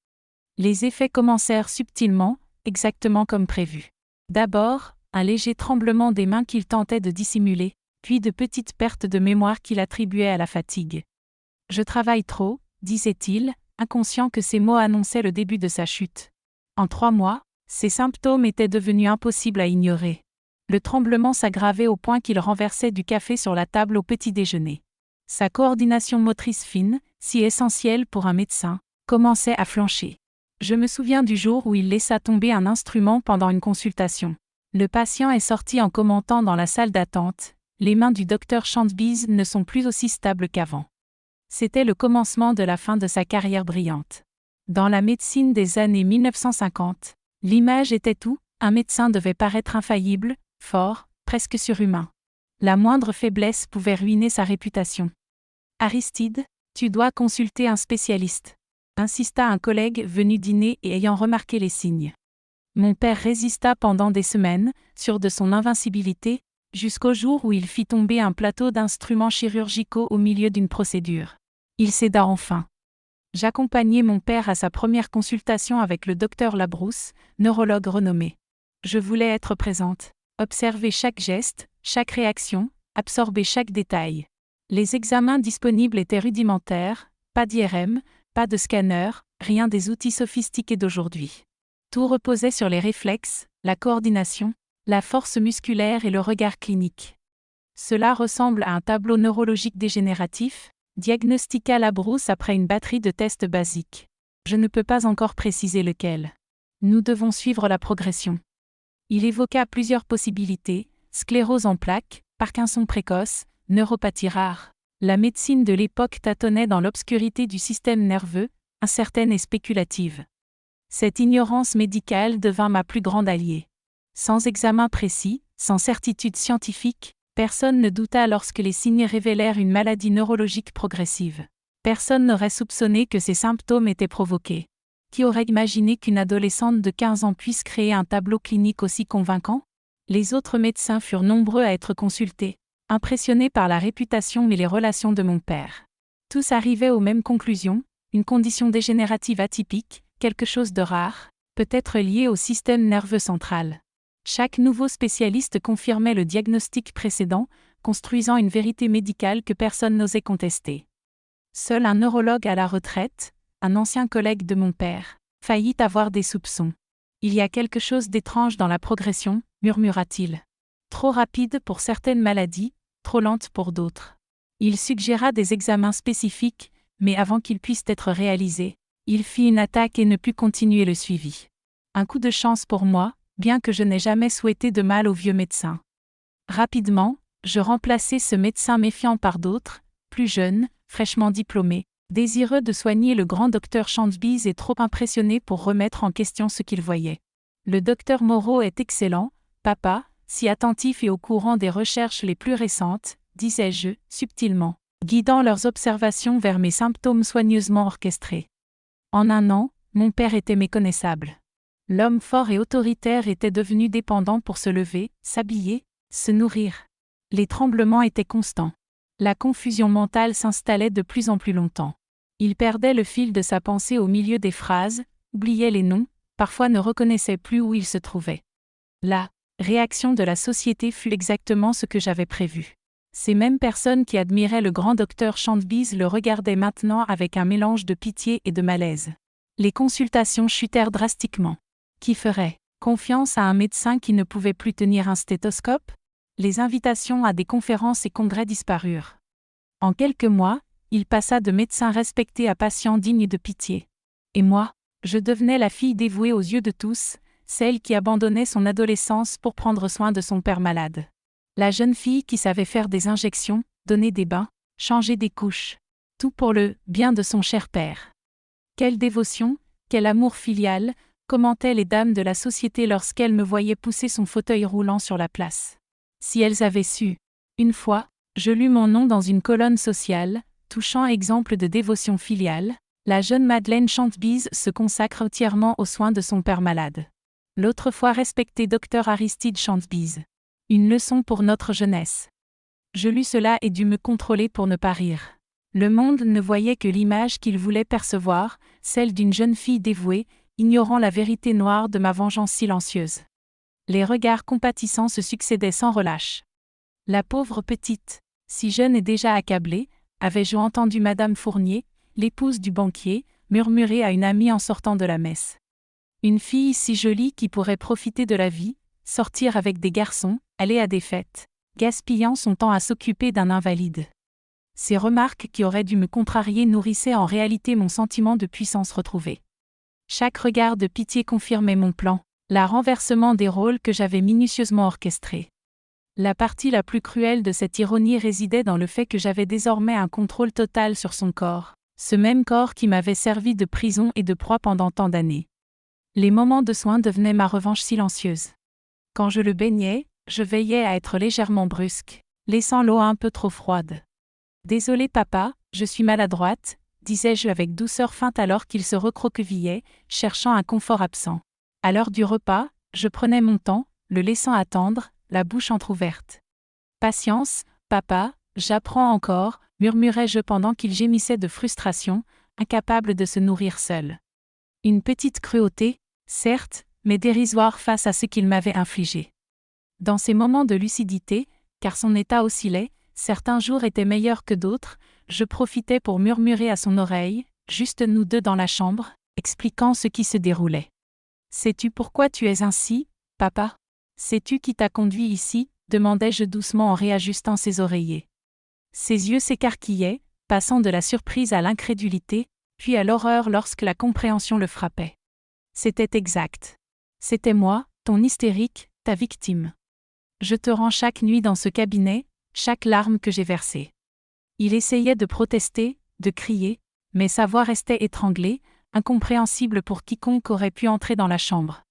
Les effets commencèrent subtilement, exactement comme prévu. D'abord, un léger tremblement des mains qu'il tentait de dissimuler, puis de petites pertes de mémoire qu'il attribuait à la fatigue. « Je travaille trop », disait-il, inconscient que ces mots annonçaient le début de sa chute. En 3 mois, ces symptômes étaient devenus impossibles à ignorer. Le tremblement s'aggravait au point qu'il renversait du café sur la table au petit déjeuner. Sa coordination motrice fine, si essentielle pour un médecin, commençait à flancher. Je me souviens du jour où il laissa tomber un instrument pendant une consultation. Le patient est sorti en commentant dans la salle d'attente. Les mains du docteur Chantbiz ne sont plus aussi stables qu'avant. C'était le commencement de la fin de sa carrière brillante. Dans la médecine des années 1950, l'image était tout, un médecin devait paraître infaillible, fort, presque surhumain. La moindre faiblesse pouvait ruiner sa réputation. Aristide, tu dois consulter un spécialiste, insista un collègue venu dîner et ayant remarqué les signes. Mon père résista pendant des semaines, sûr de son invincibilité, jusqu'au jour où il fit tomber un plateau d'instruments chirurgicaux au milieu d'une procédure. Il céda enfin. J'accompagnai mon père à sa première consultation avec le docteur Labrousse, neurologue renommé. Je voulais être présente, observer chaque geste, chaque réaction, absorber chaque détail. Les examens disponibles étaient rudimentaires, pas d'IRM, pas de scanner, rien des outils sophistiqués d'aujourd'hui. Tout reposait sur les réflexes, la coordination, la force musculaire et le regard clinique. Cela ressemble à un tableau neurologique dégénératif, diagnostiqua Labrousse après une batterie de tests basiques. Je ne peux pas encore préciser lequel. Nous devons suivre la progression. Il évoqua plusieurs possibilités, sclérose en plaques, Parkinson précoce, neuropathie rare. La médecine de l'époque tâtonnait dans l'obscurité du système nerveux, incertaine et spéculative. Cette ignorance médicale devint ma plus grande alliée. Sans examen précis, sans certitude scientifique, personne ne douta lorsque les signes révélèrent une maladie neurologique progressive. Personne n'aurait soupçonné que ces symptômes étaient provoqués. Qui aurait imaginé qu'une adolescente de 15 ans puisse créer un tableau clinique aussi convaincant? Les autres médecins furent nombreux à être consultés, impressionnés par la réputation et les relations de mon père. Tous arrivaient aux mêmes conclusions, une condition dégénérative atypique, quelque chose de rare, peut-être lié au système nerveux central. Chaque nouveau spécialiste confirmait le diagnostic précédent, construisant une vérité médicale que personne n'osait contester. Seul un neurologue à la retraite, un ancien collègue de mon père, faillit avoir des soupçons. Il y a quelque chose d'étrange dans la progression, murmura-t-il. Trop rapide pour certaines maladies, trop lente pour d'autres. Il suggéra des examens spécifiques, mais avant qu'ils puissent être réalisés, il fit une attaque et ne put continuer le suivi. Un coup de chance pour moi, bien que je n'ai jamais souhaité de mal au vieux médecin. Rapidement, je remplaçai ce médecin méfiant par d'autres, plus jeunes, fraîchement diplômés, désireux de soigner le grand docteur Chantbiz et trop impressionnés pour remettre en question ce qu'ils voyaient. Le docteur Moreau est excellent, papa, si attentif et au courant des recherches les plus récentes, disais-je, subtilement, guidant leurs observations vers mes symptômes soigneusement orchestrés. En un an, mon père était méconnaissable. L'homme fort et autoritaire était devenu dépendant pour se lever, s'habiller, se nourrir. Les tremblements étaient constants. La confusion mentale s'installait de plus en plus longtemps. Il perdait le fil de sa pensée au milieu des phrases, oubliait les noms, parfois ne reconnaissait plus où il se trouvait. La réaction de la société fut exactement ce que j'avais prévu. Ces mêmes personnes qui admiraient le grand docteur Chantbiz le regardaient maintenant avec un mélange de pitié et de malaise. Les consultations chutèrent drastiquement. Qui ferait confiance à un médecin qui ne pouvait plus tenir un stéthoscope? Les invitations à des conférences et congrès disparurent. En quelques mois, il passa de médecin respecté à patient digne de pitié. Et moi, je devenais la fille dévouée aux yeux de tous, celle qui abandonnait son adolescence pour prendre soin de son père malade. La jeune fille qui savait faire des injections, donner des bains, changer des couches. Tout pour le bien de son cher père. Quelle dévotion, quel amour filial, commentaient les dames de la société lorsqu'elles me voyaient pousser son fauteuil roulant sur la place. Si elles avaient su. Une fois, je lus mon nom dans une colonne sociale, touchant exemple de dévotion filiale, la jeune Madeleine Chantbiz se consacre entièrement aux soins de son père malade. L'autrefois respecté docteur Aristide Chantbiz. Une leçon pour notre jeunesse. Je lus cela et dus me contrôler pour ne pas rire. Le monde ne voyait que l'image qu'il voulait percevoir, celle d'une jeune fille dévouée, ignorant la vérité noire de ma vengeance silencieuse. Les regards compatissants se succédaient sans relâche. La pauvre petite, si jeune et déjà accablée, avais-je entendu Madame Fournier, l'épouse du banquier, murmurer à une amie en sortant de la messe. Une fille si jolie qui pourrait profiter de la vie, sortir avec des garçons, aller à des fêtes, gaspillant son temps à s'occuper d'un invalide. Ces remarques qui auraient dû me contrarier nourrissaient en réalité mon sentiment de puissance retrouvée. Chaque regard de pitié confirmait mon plan, La renversement des rôles que j'avais minutieusement orchestré. La partie la plus cruelle de cette ironie résidait dans le fait que j'avais désormais un contrôle total sur son corps, ce même corps qui m'avait servi de prison et de proie pendant tant d'années. Les moments de soins devenaient ma revanche silencieuse. Quand je le baignais, je veillais à être légèrement brusque, laissant l'eau un peu trop froide. « Désolé papa, je suis maladroite », disais-je avec douceur feinte alors qu'il se recroquevillait, cherchant un confort absent. À l'heure du repas, je prenais mon temps, le laissant attendre, la bouche entr'ouverte. « Patience, papa, j'apprends encore », murmurais-je pendant qu'il gémissait de frustration, incapable de se nourrir seul. Une petite cruauté, certes, mais dérisoire face à ce qu'il m'avait infligé. Dans ces moments de lucidité, car son état oscillait, certains jours étaient meilleurs que d'autres, je profitais pour murmurer à son oreille, juste nous deux dans la chambre, expliquant ce qui se déroulait. « Sais-tu pourquoi tu es ainsi, papa ? Sais-tu qui t'a conduit ici ?» demandai-je doucement en réajustant ses oreillers. Ses yeux s'écarquillaient, passant de la surprise à l'incrédulité, puis à l'horreur lorsque la compréhension le frappait. C'était exact. C'était moi, ton hystérique, ta victime. Je te rends chaque nuit dans ce cabinet, chaque larme que j'ai versée. Il essayait de protester, de crier, mais sa voix restait étranglée, incompréhensible pour quiconque aurait pu entrer dans la chambre.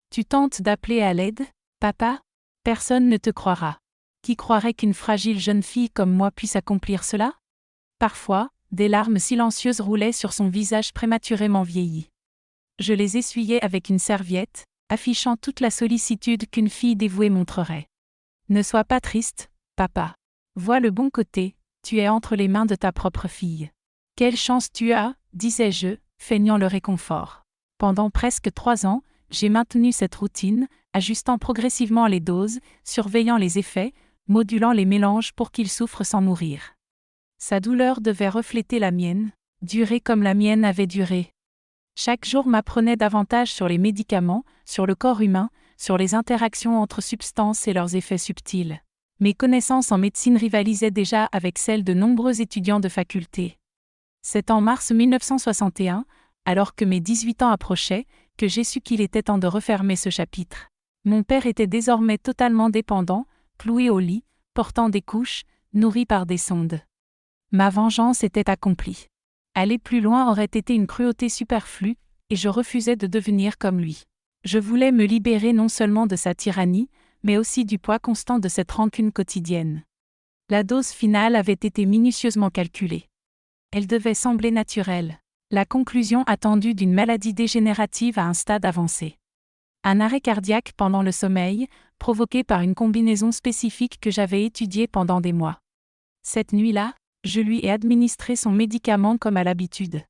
Tu tentes d'appeler à l'aide, papa ? Personne ne te croira. Qui croirait qu'une fragile jeune fille comme moi puisse accomplir cela ? Parfois, des larmes silencieuses roulaient sur son visage prématurément vieilli. Je les essuyais avec une serviette, affichant toute la sollicitude qu'une fille dévouée montrerait. Ne sois pas triste, papa. Vois le bon côté, tu es entre les mains de ta propre fille. Quelle chance tu as, disais-je, feignant le réconfort. Pendant presque 3 ans, j'ai maintenu cette routine, ajustant progressivement les doses, surveillant les effets, modulant les mélanges pour qu'il souffre sans mourir. Sa douleur devait refléter la mienne, durer comme la mienne avait duré. Chaque jour m'apprenait davantage sur les médicaments, sur le corps humain, sur les interactions entre substances et leurs effets subtils. Mes connaissances en médecine rivalisaient déjà avec celles de nombreux étudiants de faculté. C'est en mars 1961, alors que mes 18 ans approchaient, que j'ai su qu'il était temps de refermer ce chapitre. Mon père était désormais totalement dépendant, cloué au lit, portant des couches, nourri par des sondes. Ma vengeance était accomplie. Aller plus loin aurait été une cruauté superflue, et je refusais de devenir comme lui. Je voulais me libérer non seulement de sa tyrannie, mais aussi du poids constant de cette rancune quotidienne. La dose finale avait été minutieusement calculée. Elle devait sembler naturelle. La conclusion attendue d'une maladie dégénérative à un stade avancé. Un arrêt cardiaque pendant le sommeil, provoqué par une combinaison spécifique que j'avais étudiée pendant des mois. Cette nuit-là, je lui ai administré son médicament comme à l'habitude.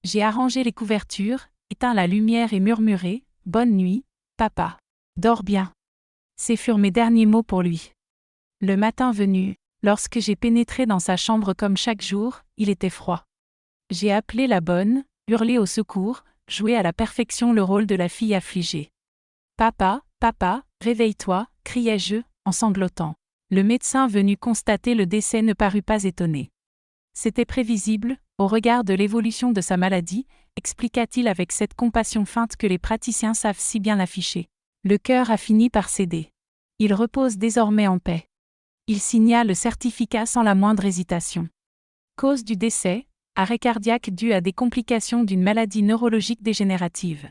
J'ai arrangé les couvertures, éteint la lumière et murmuré « Bonne nuit, papa. Dors bien ». Ces furent mes derniers mots pour lui. Le matin venu, lorsque j'ai pénétré dans sa chambre comme chaque jour, il était froid. J'ai appelé la bonne, hurlé au secours, joué à la perfection le rôle de la fille affligée. « Papa, papa, réveille-toi », criai-je, en sanglotant. Le médecin venu constater le décès ne parut pas étonné. C'était prévisible, au regard de l'évolution de sa maladie, expliqua-t-il avec cette compassion feinte que les praticiens savent si bien afficher. Le cœur a fini par céder. Il repose désormais en paix. Il signa le certificat sans la moindre hésitation. Cause du décès, arrêt cardiaque dû à des complications d'une maladie neurologique dégénérative.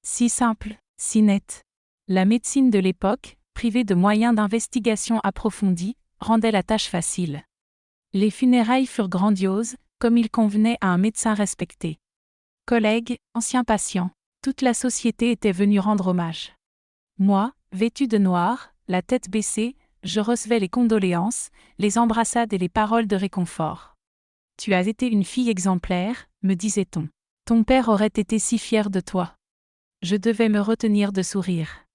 Si simple, si net. La médecine de l'époque, privée de moyens d'investigation approfondis, rendait la tâche facile. Les funérailles furent grandioses, comme il convenait à un médecin respecté. Collègues, anciens patients, toute la société était venue rendre hommage. Moi, vêtu de noir, la tête baissée, je recevais les condoléances, les embrassades et les paroles de réconfort. « Tu as été une fille exemplaire », me disait-on. « Ton père aurait été si fier de toi. » Je devais me retenir de sourire.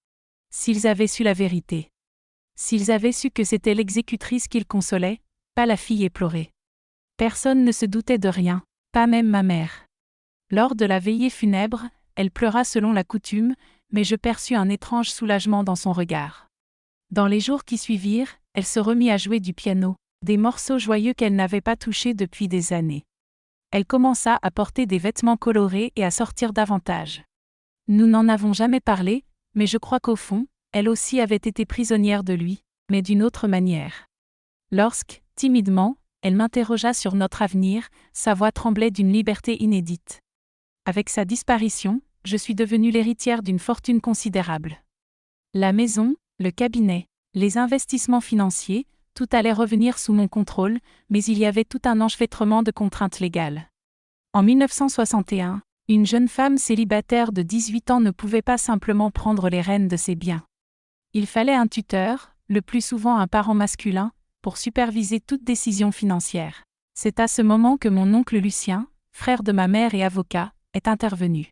S'ils avaient su la vérité. S'ils avaient su que c'était l'exécutrice qu'ils consolaient, pas la fille éplorée. Personne ne se doutait de rien, pas même ma mère. Lors de la veillée funèbre, elle pleura selon la coutume, mais je perçus un étrange soulagement dans son regard. Dans les jours qui suivirent, elle se remit à jouer du piano, des morceaux joyeux qu'elle n'avait pas touchés depuis des années. Elle commença à porter des vêtements colorés et à sortir davantage. Nous n'en avons jamais parlé, Mais je crois qu'au fond, elle aussi avait été prisonnière de lui, mais d'une autre manière. Lorsque, timidement, elle m'interrogea sur notre avenir, sa voix tremblait d'une liberté inédite. Avec sa disparition, je suis devenue l'héritière d'une fortune considérable. La maison, le cabinet, les investissements financiers, tout allait revenir sous mon contrôle, mais il y avait tout un enchevêtrement de contraintes légales. En 1961, une jeune femme célibataire de 18 ans ne pouvait pas simplement prendre les rênes de ses biens. Il fallait un tuteur, le plus souvent un parent masculin, pour superviser toute décision financière. C'est à ce moment que mon oncle Lucien, frère de ma mère et avocat, est intervenu.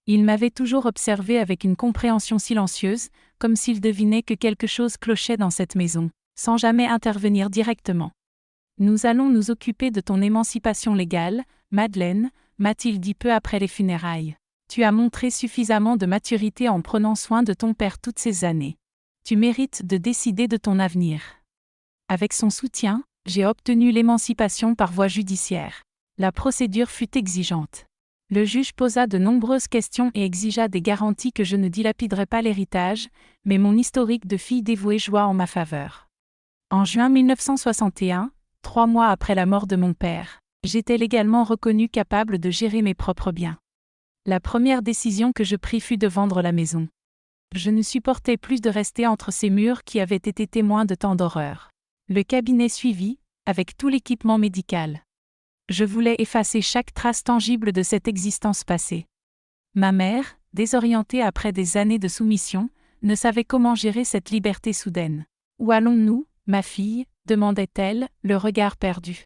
Il m'avait toujours observé avec une compréhension silencieuse, comme s'il devinait que quelque chose clochait dans cette maison, sans jamais intervenir directement. « Nous allons nous occuper de ton émancipation légale, Madeleine », m'a-t-il dit peu après les funérailles. « Tu as montré suffisamment de maturité en prenant soin de ton père toutes ces années. Tu mérites de décider de ton avenir. » Avec son soutien, j'ai obtenu l'émancipation par voie judiciaire. La procédure fut exigeante. Le juge posa de nombreuses questions et exigea des garanties que je ne dilapiderais pas l'héritage, mais mon historique de fille dévouée joua en ma faveur. En juin 1961, 3 mois après la mort de mon père, j'étais légalement reconnue capable de gérer mes propres biens. La première décision que je pris fut de vendre la maison. Je ne supportais plus de rester entre ces murs qui avaient été témoins de tant d'horreurs. Le cabinet suivit, avec tout l'équipement médical. Je voulais effacer chaque trace tangible de cette existence passée. Ma mère, désorientée après des années de soumission, ne savait comment gérer cette liberté soudaine. « Où allons-nous, ma fille ?» demandait-elle, le regard perdu.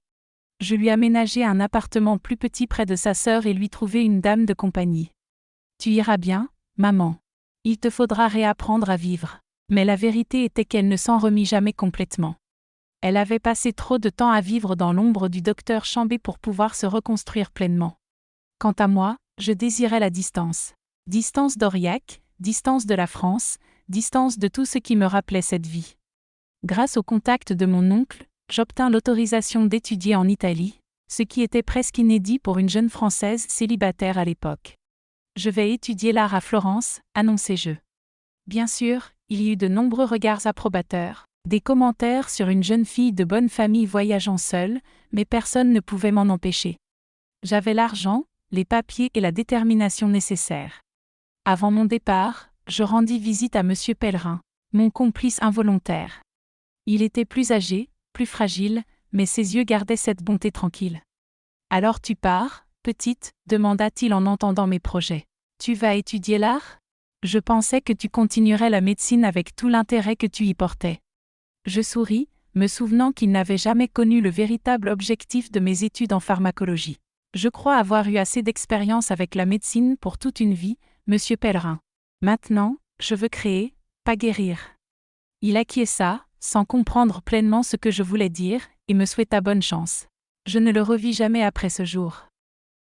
Je lui aménageai un appartement plus petit près de sa sœur et lui trouvai une dame de compagnie. « Tu iras bien, maman. Il te faudra réapprendre à vivre. » Mais la vérité était qu'elle ne s'en remit jamais complètement. Elle avait passé trop de temps à vivre dans l'ombre du docteur Chambé pour pouvoir se reconstruire pleinement. Quant à moi, je désirais la distance. Distance d'Aurillac, distance de la France, distance de tout ce qui me rappelait cette vie. Grâce au contact de mon oncle, j'obtins l'autorisation d'étudier en Italie, ce qui était presque inédit pour une jeune Française célibataire à l'époque. Je vais étudier l'art à Florence, annonçai-je. Bien sûr, il y eut de nombreux regards approbateurs, des commentaires sur une jeune fille de bonne famille voyageant seule, mais personne ne pouvait m'en empêcher. J'avais l'argent, les papiers et la détermination nécessaires. Avant mon départ, je rendis visite à Monsieur Pellerin, mon complice involontaire. Il était plus âgé, plus fragile, mais ses yeux gardaient cette bonté tranquille. « Alors tu pars, petite ?» demanda-t-il en entendant mes projets. « Tu vas étudier l'art ? Je pensais que tu continuerais la médecine avec tout l'intérêt que tu y portais. » Je souris, me souvenant qu'il n'avait jamais connu le véritable objectif de mes études en pharmacologie. Je crois avoir eu assez d'expérience avec la médecine pour toute une vie, Monsieur Pellerin. Maintenant, je veux créer, pas guérir. Il acquiesça, sans comprendre pleinement ce que je voulais dire, et me souhaita bonne chance. Je ne le revis jamais après ce jour.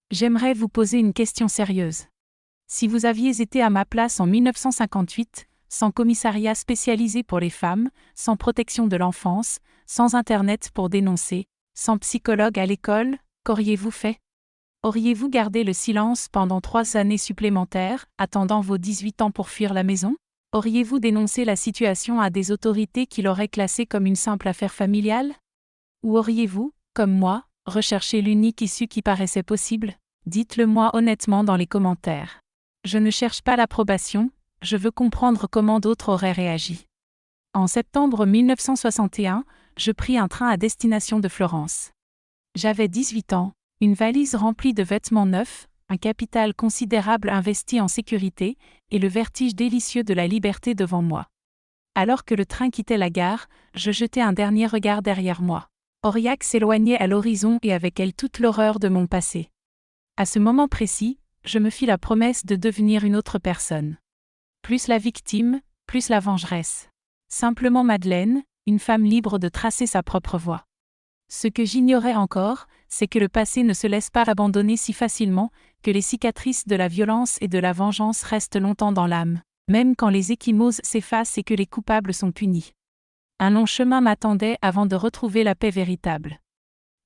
J'aimerais vous poser une question sérieuse. Si vous aviez été à ma place en 1958, sans commissariat spécialisé pour les femmes, sans protection de l'enfance, sans Internet pour dénoncer, sans psychologue à l'école, qu'auriez-vous fait ? Auriez-vous gardé le silence pendant 3 années supplémentaires, attendant vos 18 ans pour fuir la maison ? Auriez-vous dénoncé la situation à des autorités qui l'auraient classée comme une simple affaire familiale ? Ou auriez-vous, comme moi, recherché l'unique issue qui paraissait possible ? Dites-le-moi honnêtement dans les commentaires. Je ne cherche pas l'approbation, je veux comprendre comment d'autres auraient réagi. En septembre 1961, je pris un train à destination de Florence. J'avais 18 ans, une valise remplie de vêtements neufs, un capital considérable investi en sécurité, et le vertige délicieux de la liberté devant moi. Alors que le train quittait la gare, je jetai un dernier regard derrière moi. Aurillac s'éloignait à l'horizon et avec elle toute l'horreur de mon passé. À ce moment précis, je me fis la promesse de devenir une autre personne. Plus la victime, plus la vengeresse. Simplement Madeleine, une femme libre de tracer sa propre voie. Ce que j'ignorais encore, c'est que le passé ne se laisse pas abandonner si facilement, que les cicatrices de la violence et de la vengeance restent longtemps dans l'âme, même quand les ecchymoses s'effacent et que les coupables sont punis. Un long chemin m'attendait avant de retrouver la paix véritable.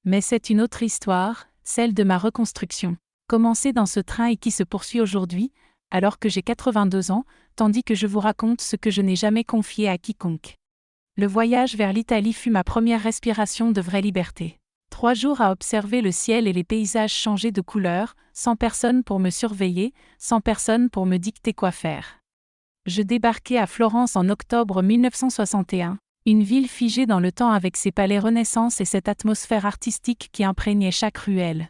Mais c'est une autre histoire, celle de ma reconstruction, commencée dans ce train et qui se poursuit aujourd'hui, alors que j'ai 82 ans, tandis que je vous raconte ce que je n'ai jamais confié à quiconque. Le voyage vers l'Italie fut ma première respiration de vraie liberté. 3 jours à observer le ciel et les paysages changer de couleur, sans personne pour me surveiller, sans personne pour me dicter quoi faire. Je débarquai à Florence en octobre 1961, une ville figée dans le temps avec ses palais Renaissance et cette atmosphère artistique qui imprégnait chaque ruelle.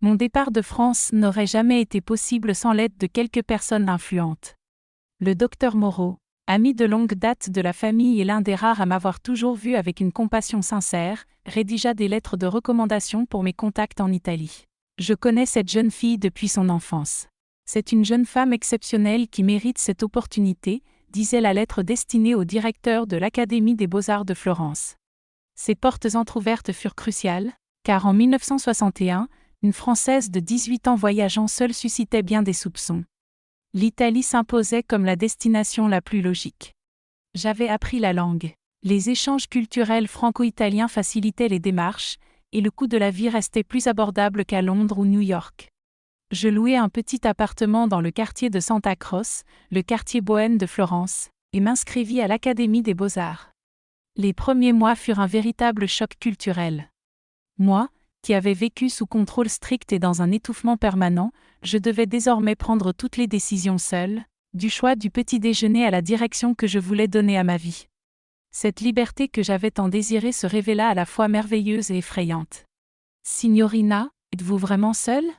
Mon départ de France n'aurait jamais été possible sans l'aide de quelques personnes influentes. Le docteur Moreau, ami de longue date de la famille et l'un des rares à m'avoir toujours vu avec une compassion sincère, rédigea des lettres de recommandation pour mes contacts en Italie. Je connais cette jeune fille depuis son enfance. C'est une jeune femme exceptionnelle qui mérite cette opportunité, disait la lettre destinée au directeur de l'Académie des Beaux-Arts de Florence. Ces portes entr'ouvertes furent cruciales, car en 1961, une Française de 18 ans voyageant seule suscitait bien des soupçons. L'Italie s'imposait comme la destination la plus logique. J'avais appris la langue. Les échanges culturels franco-italiens facilitaient les démarches, et le coût de la vie restait plus abordable qu'à Londres ou New York. Je louai un petit appartement dans le quartier de Santa Croce, le quartier bohème de Florence, et m'inscrivis à l'Académie des Beaux-Arts. Les premiers mois furent un véritable choc culturel. Moi, qui avais vécu sous contrôle strict et dans un étouffement permanent, je devais désormais prendre toutes les décisions seule, du choix du petit déjeuner à la direction que je voulais donner à ma vie. Cette liberté que j'avais tant désirée se révéla à la fois merveilleuse et effrayante. « Signorina, êtes-vous vraiment seule ?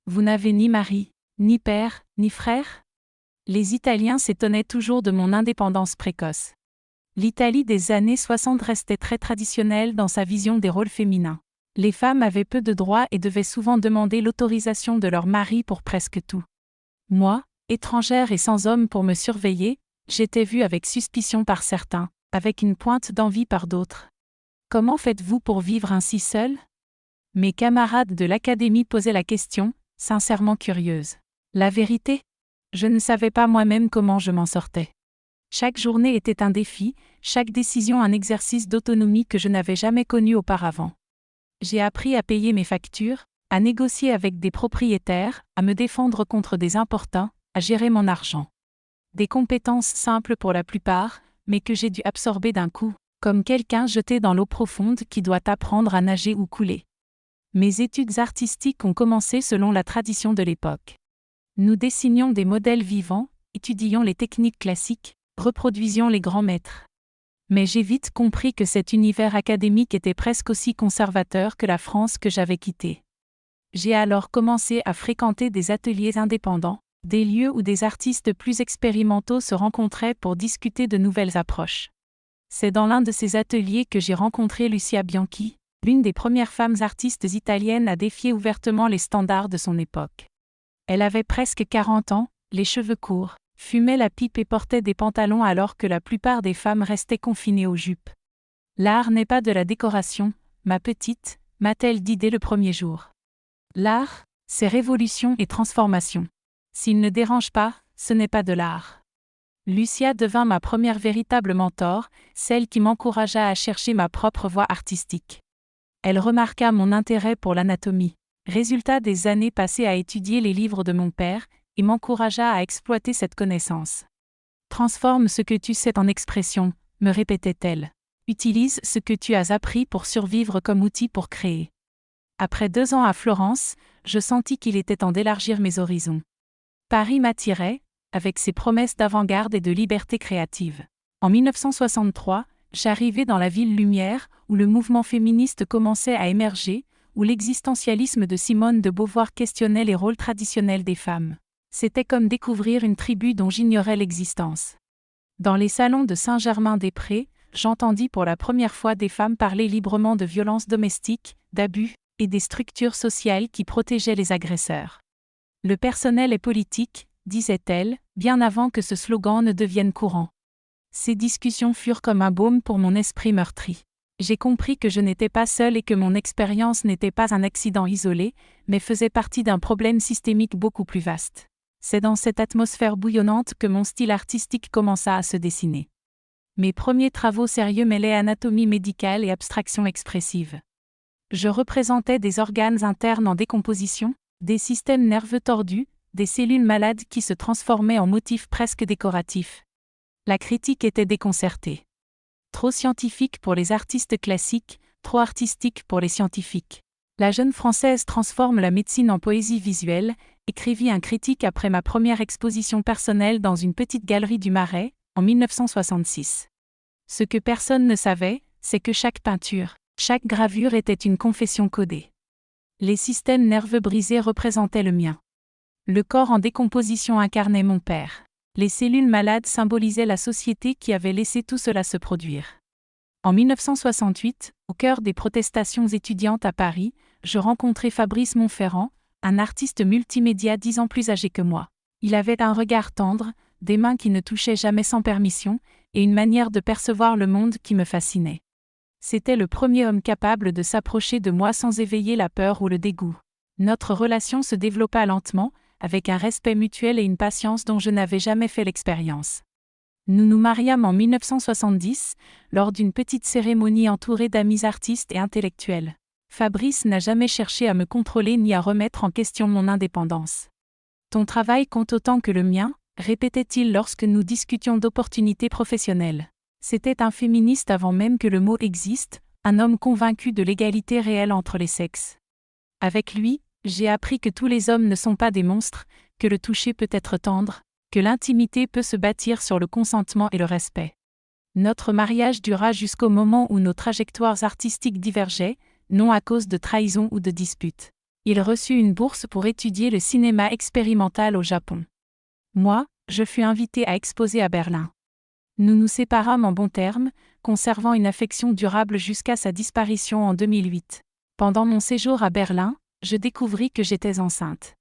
Vous n'avez ni mari, ni père, ni frère ?» Les Italiens s'étonnaient toujours de mon indépendance précoce. L'Italie des années 60 restait très traditionnelle dans sa vision des rôles féminins. Les femmes avaient peu de droits et devaient souvent demander l'autorisation de leur mari pour presque tout. Moi, étrangère et sans homme pour me surveiller, j'étais vue avec suspicion par certains, avec une pointe d'envie par d'autres. Comment faites-vous pour vivre ainsi seule ? Mes camarades de l'académie posaient la question, sincèrement curieuse. La vérité ? Je ne savais pas moi-même comment je m'en sortais. Chaque journée était un défi, chaque décision un exercice d'autonomie que je n'avais jamais connu auparavant. J'ai appris à payer mes factures, à négocier avec des propriétaires, à me défendre contre des importuns, à gérer mon argent. Des compétences simples pour la plupart, mais que j'ai dû absorber d'un coup, comme quelqu'un jeté dans l'eau profonde qui doit apprendre à nager ou couler. Mes études artistiques ont commencé selon la tradition de l'époque. Nous dessinions des modèles vivants, étudions les techniques classiques, reproduisions les grands maîtres. Mais j'ai vite compris que cet univers académique était presque aussi conservateur que la France que j'avais quittée. J'ai alors commencé à fréquenter des ateliers indépendants, des lieux où des artistes plus expérimentaux se rencontraient pour discuter de nouvelles approches. C'est dans l'un de ces ateliers que j'ai rencontré Lucia Bianchi, l'une des premières femmes artistes italiennes à défier ouvertement les standards de son époque. Elle avait presque 40 ans, les cheveux courts, fumait la pipe et portait des pantalons alors que la plupart des femmes restaient confinées aux jupes. « L'art n'est pas de la décoration, ma petite », m'a-t-elle dit dès le premier jour. L'art, c'est révolution et transformation. S'il ne dérange pas, ce n'est pas de l'art. Lucia devint ma première véritable mentor, celle qui m'encouragea à chercher ma propre voie artistique. Elle remarqua mon intérêt pour l'anatomie, résultat des années passées à étudier les livres de mon père, et m'encouragea à exploiter cette connaissance. « Transforme ce que tu sais en expression », me répétait-elle. « Utilise ce que tu as appris pour survivre comme outil pour créer. » Après 2 ans à Florence, je sentis qu'il était temps d'élargir mes horizons. Paris m'attirait, avec ses promesses d'avant-garde et de liberté créative. En 1963, j'arrivai dans la ville lumière, où le mouvement féministe commençait à émerger, où l'existentialisme de Simone de Beauvoir questionnait les rôles traditionnels des femmes. C'était comme découvrir une tribu dont j'ignorais l'existence. Dans les salons de Saint-Germain-des-Prés, j'entendis pour la première fois des femmes parler librement de violences domestiques, d'abus, et des structures sociales qui protégeaient les agresseurs. Le personnel est politique, disait-elle, bien avant que ce slogan ne devienne courant. Ces discussions furent comme un baume pour mon esprit meurtri. J'ai compris que je n'étais pas seule et que mon expérience n'était pas un accident isolé, mais faisait partie d'un problème systémique beaucoup plus vaste. C'est dans cette atmosphère bouillonnante que mon style artistique commença à se dessiner. Mes premiers travaux sérieux mêlaient anatomie médicale et abstraction expressive. Je représentais des organes internes en décomposition, des systèmes nerveux tordus, des cellules malades qui se transformaient en motifs presque décoratifs. La critique était déconcertée. Trop scientifique pour les artistes classiques, trop artistique pour les scientifiques. La jeune Française transforme la médecine en poésie visuelle, écrivit un critique après ma première exposition personnelle dans une petite galerie du Marais, en 1966. Ce que personne ne savait, c'est que chaque peinture, chaque gravure était une confession codée. Les systèmes nerveux brisés représentaient le mien. Le corps en décomposition incarnait mon père. Les cellules malades symbolisaient la société qui avait laissé tout cela se produire. En 1968, au cœur des protestations étudiantes à Paris, je rencontrai Fabrice Montferrand, un artiste multimédia 10 ans plus âgé que moi. Il avait un regard tendre, des mains qui ne touchaient jamais sans permission, et une manière de percevoir le monde qui me fascinait. C'était le premier homme capable de s'approcher de moi sans éveiller la peur ou le dégoût. Notre relation se développa lentement, avec un respect mutuel et une patience dont je n'avais jamais fait l'expérience. Nous nous mariâmes en 1970, lors d'une petite cérémonie entourée d'amis artistes et intellectuels. Fabrice n'a jamais cherché à me contrôler ni à remettre en question mon indépendance. « Ton travail compte autant que le mien », répétait-il lorsque nous discutions d'opportunités professionnelles. C'était un féministe avant même que le mot existe, un homme convaincu de l'égalité réelle entre les sexes. Avec lui, j'ai appris que tous les hommes ne sont pas des monstres, que le toucher peut être tendre, que l'intimité peut se bâtir sur le consentement et le respect. Notre mariage dura jusqu'au moment où nos trajectoires artistiques divergeaient, non à cause de trahison ou de disputes. Il reçut une bourse pour étudier le cinéma expérimental au Japon. Moi, je fus invitée à exposer à Berlin. Nous nous séparâmes en bons termes, conservant une affection durable jusqu'à sa disparition en 2008. Pendant mon séjour à Berlin, je découvris que j'étais enceinte.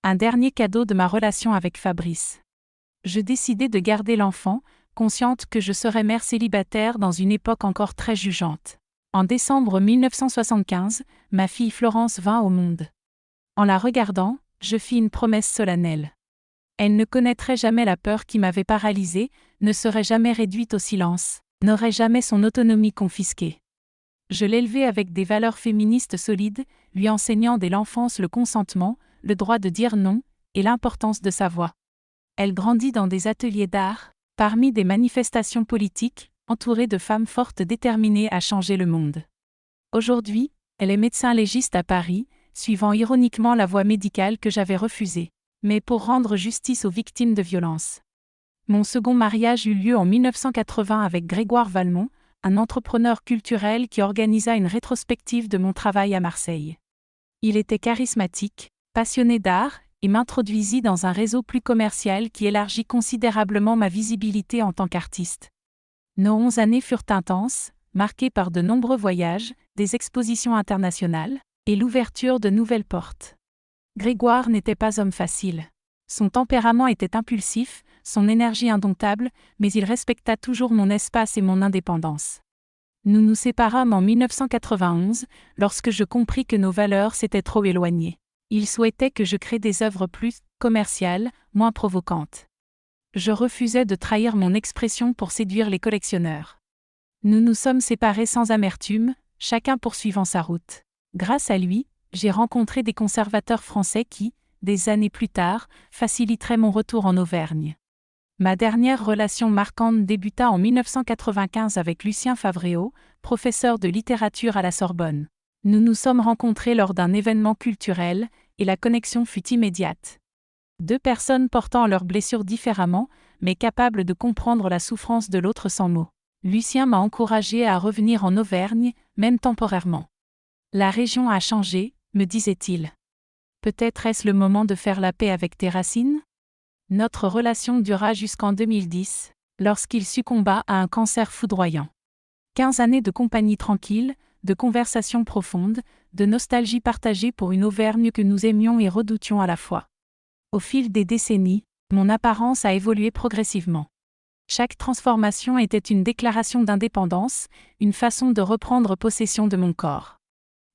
Un dernier cadeau de ma relation avec Fabrice. Je décidai de garder l'enfant, consciente que je serais mère célibataire dans une époque encore très jugeante. En décembre 1975, ma fille Florence vint au monde. En la regardant, je fis une promesse solennelle. Elle ne connaîtrait jamais la peur qui m'avait paralysée, ne serait jamais réduite au silence, n'aurait jamais son autonomie confisquée. Je l'élevai avec des valeurs féministes solides, lui enseignant dès l'enfance le consentement, le droit de dire non, et l'importance de sa voix. Elle grandit dans des ateliers d'art, parmi des manifestations politiques, entourée de femmes fortes déterminées à changer le monde. Aujourd'hui, elle est médecin légiste à Paris, suivant ironiquement la voie médicale que j'avais refusée, mais pour rendre justice aux victimes de violences. Mon second mariage eut lieu en 1980 avec Grégoire Valmont, un entrepreneur culturel qui organisa une rétrospective de mon travail à Marseille. Il était charismatique, passionné d'art, et m'introduisit dans un réseau plus commercial qui élargit considérablement ma visibilité en tant qu'artiste. Nos 11 années furent intenses, marquées par de nombreux voyages, des expositions internationales, et l'ouverture de nouvelles portes. Grégoire n'était pas homme facile. Son tempérament était impulsif, son énergie indomptable, mais il respecta toujours mon espace et mon indépendance. Nous nous séparâmes en 1991, lorsque je compris que nos valeurs s'étaient trop éloignées. Il souhaitait que je crée des œuvres plus commerciales, moins provocantes. Je refusais de trahir mon expression pour séduire les collectionneurs. Nous nous sommes séparés sans amertume, chacun poursuivant sa route. Grâce à lui, j'ai rencontré des conservateurs français qui, des années plus tard, faciliteraient mon retour en Auvergne. Ma dernière relation marquante débuta en 1995 avec Lucien Favréau, professeur de littérature à la Sorbonne. Nous nous sommes rencontrés lors d'un événement culturel, et la connexion fut immédiate. Deux personnes portant leurs blessures différemment, mais capables de comprendre la souffrance de l'autre sans mots. Lucien m'a encouragé à revenir en Auvergne, même temporairement. La région a changé, me disait-il. Peut-être est-ce le moment de faire la paix avec tes racines ? Notre relation dura jusqu'en 2010, lorsqu'il succomba à un cancer foudroyant. 15 années de compagnie tranquille, de conversations profondes, de nostalgie partagée pour une Auvergne que nous aimions et redoutions à la fois. Au fil des décennies, mon apparence a évolué progressivement. Chaque transformation était une déclaration d'indépendance, une façon de reprendre possession de mon corps.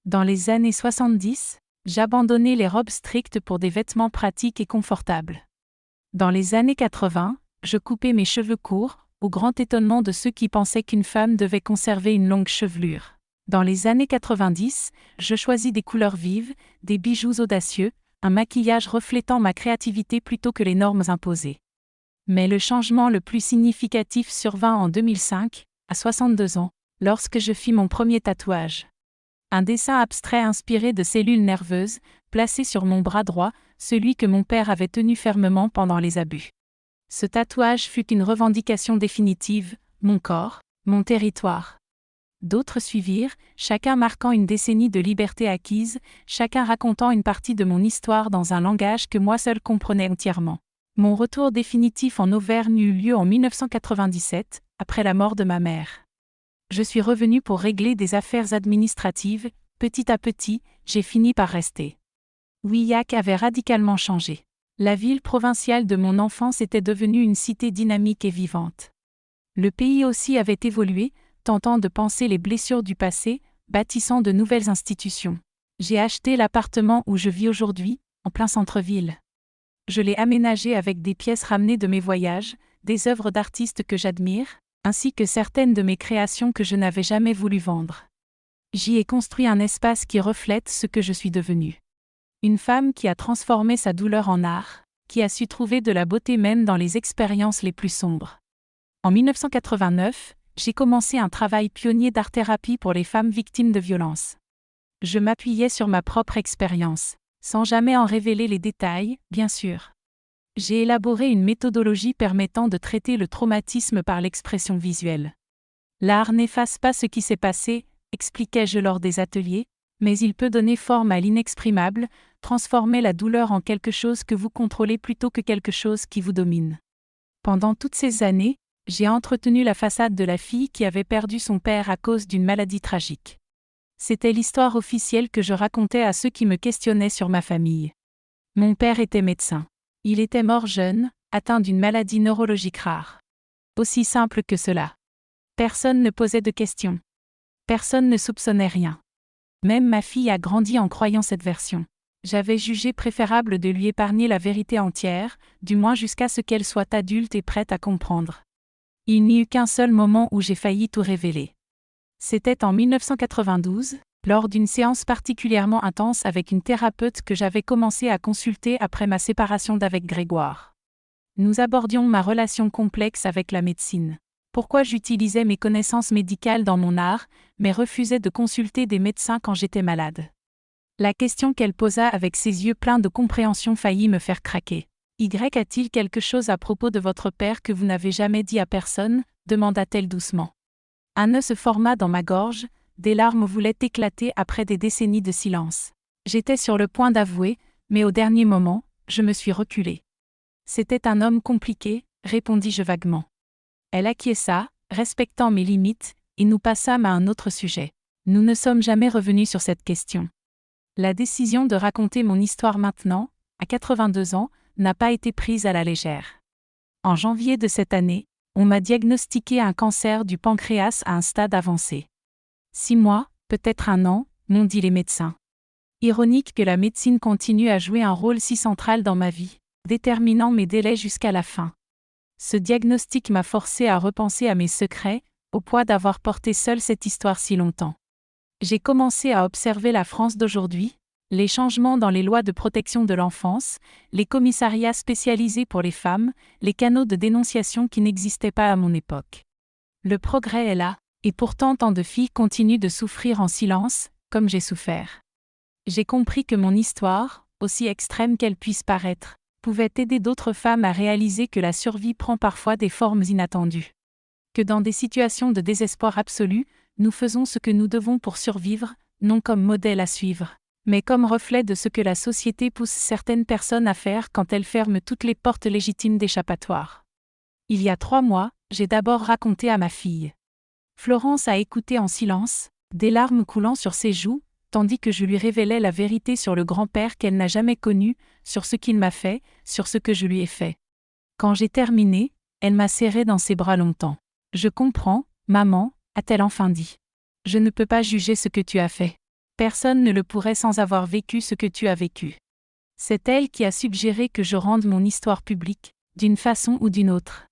Dans les années 70, j'abandonnais les robes strictes pour des vêtements pratiques et confortables. Dans les années 80, je coupais mes cheveux courts, au grand étonnement de ceux qui pensaient qu'une femme devait conserver une longue chevelure. Dans les années 90, je choisis des couleurs vives, des bijoux audacieux, un maquillage reflétant ma créativité plutôt que les normes imposées. Mais le changement le plus significatif survint en 2005, à 62 ans, lorsque je fis mon premier tatouage. Un dessin abstrait inspiré de cellules nerveuses, placé sur mon bras droit, celui que mon père avait tenu fermement pendant les abus. Ce tatouage fut une revendication définitive, mon corps, mon territoire. D'autres suivirent, chacun marquant une décennie de liberté acquise, chacun racontant une partie de mon histoire dans un langage que moi seul comprenais entièrement. Mon retour définitif en Auvergne eut lieu en 1997, après la mort de ma mère. Je suis revenu pour régler des affaires administratives, petit à petit, j'ai fini par rester. Wyack avait radicalement changé. La ville provinciale de mon enfance était devenue une cité dynamique et vivante. Le pays aussi avait évolué, tentant de panser les blessures du passé, bâtissant de nouvelles institutions. J'ai acheté l'appartement où je vis aujourd'hui, en plein centre-ville. Je l'ai aménagé avec des pièces ramenées de mes voyages, des œuvres d'artistes que j'admire, ainsi que certaines de mes créations que je n'avais jamais voulu vendre. J'y ai construit un espace qui reflète ce que je suis devenue. Une femme qui a transformé sa douleur en art, qui a su trouver de la beauté même dans les expériences les plus sombres. En 1989, j'ai commencé un travail pionnier d'art-thérapie pour les femmes victimes de violences. Je m'appuyais sur ma propre expérience, sans jamais en révéler les détails, bien sûr. J'ai élaboré une méthodologie permettant de traiter le traumatisme par l'expression visuelle. L'art n'efface pas ce qui s'est passé, expliquais-je lors des ateliers, mais il peut donner forme à l'inexprimable, transformer la douleur en quelque chose que vous contrôlez plutôt que quelque chose qui vous domine. Pendant toutes ces années, j'ai entretenu la façade de la fille qui avait perdu son père à cause d'une maladie tragique. C'était l'histoire officielle que je racontais à ceux qui me questionnaient sur ma famille. Mon père était médecin. Il était mort jeune, atteint d'une maladie neurologique rare. Aussi simple que cela. Personne ne posait de questions. Personne ne soupçonnait rien. Même ma fille a grandi en croyant cette version. J'avais jugé préférable de lui épargner la vérité entière, du moins jusqu'à ce qu'elle soit adulte et prête à comprendre. Il n'y eut qu'un seul moment où j'ai failli tout révéler. C'était en 1992, lors d'une séance particulièrement intense avec une thérapeute que j'avais commencé à consulter après ma séparation d'avec Grégoire. Nous abordions ma relation complexe avec la médecine. Pourquoi j'utilisais mes connaissances médicales dans mon art, mais refusais de consulter des médecins quand j'étais malade. La question qu'elle posa avec ses yeux pleins de compréhension faillit me faire craquer. Y a-t-il quelque chose à propos de votre père que vous n'avez jamais dit à personne ? Demanda-t-elle doucement. Un nœud se forma dans ma gorge, des larmes voulaient éclater après des décennies de silence. J'étais sur le point d'avouer, mais au dernier moment, je me suis reculée. C'était un homme compliqué, répondis-je vaguement. Elle acquiesça, respectant mes limites, et nous passâmes à un autre sujet. Nous ne sommes jamais revenus sur cette question. La décision de raconter mon histoire maintenant, à 82 ans, n'a pas été prise à la légère. En janvier de cette année, on m'a diagnostiqué un cancer du pancréas à un stade avancé. 6 mois, peut-être 1 an, m'ont dit les médecins. Ironique que la médecine continue à jouer un rôle si central dans ma vie, déterminant mes délais jusqu'à la fin. Ce diagnostic m'a forcé à repenser à mes secrets, au point d'avoir porté seule cette histoire si longtemps. J'ai commencé à observer la France d'aujourd'hui, les changements dans les lois de protection de l'enfance, les commissariats spécialisés pour les femmes, les canaux de dénonciation qui n'existaient pas à mon époque. Le progrès est là, et pourtant tant de filles continuent de souffrir en silence, comme j'ai souffert. J'ai compris que mon histoire, aussi extrême qu'elle puisse paraître, pouvait aider d'autres femmes à réaliser que la survie prend parfois des formes inattendues. Que dans des situations de désespoir absolu, nous faisons ce que nous devons pour survivre, non comme modèle à suivre, mais comme reflet de ce que la société pousse certaines personnes à faire quand elles ferment toutes les portes légitimes d'échappatoire. Il y a 3 mois, j'ai d'abord raconté à ma fille. Florence a écouté en silence, des larmes coulant sur ses joues, tandis que je lui révélais la vérité sur le grand-père qu'elle n'a jamais connu, sur ce qu'il m'a fait, sur ce que je lui ai fait. Quand j'ai terminé, elle m'a serré dans ses bras longtemps. « Je comprends, maman », a-t-elle enfin dit. « Je ne peux pas juger ce que tu as fait. Personne ne le pourrait sans avoir vécu ce que tu as vécu. » C'est elle qui a suggéré que je rende mon histoire publique, d'une façon ou d'une autre.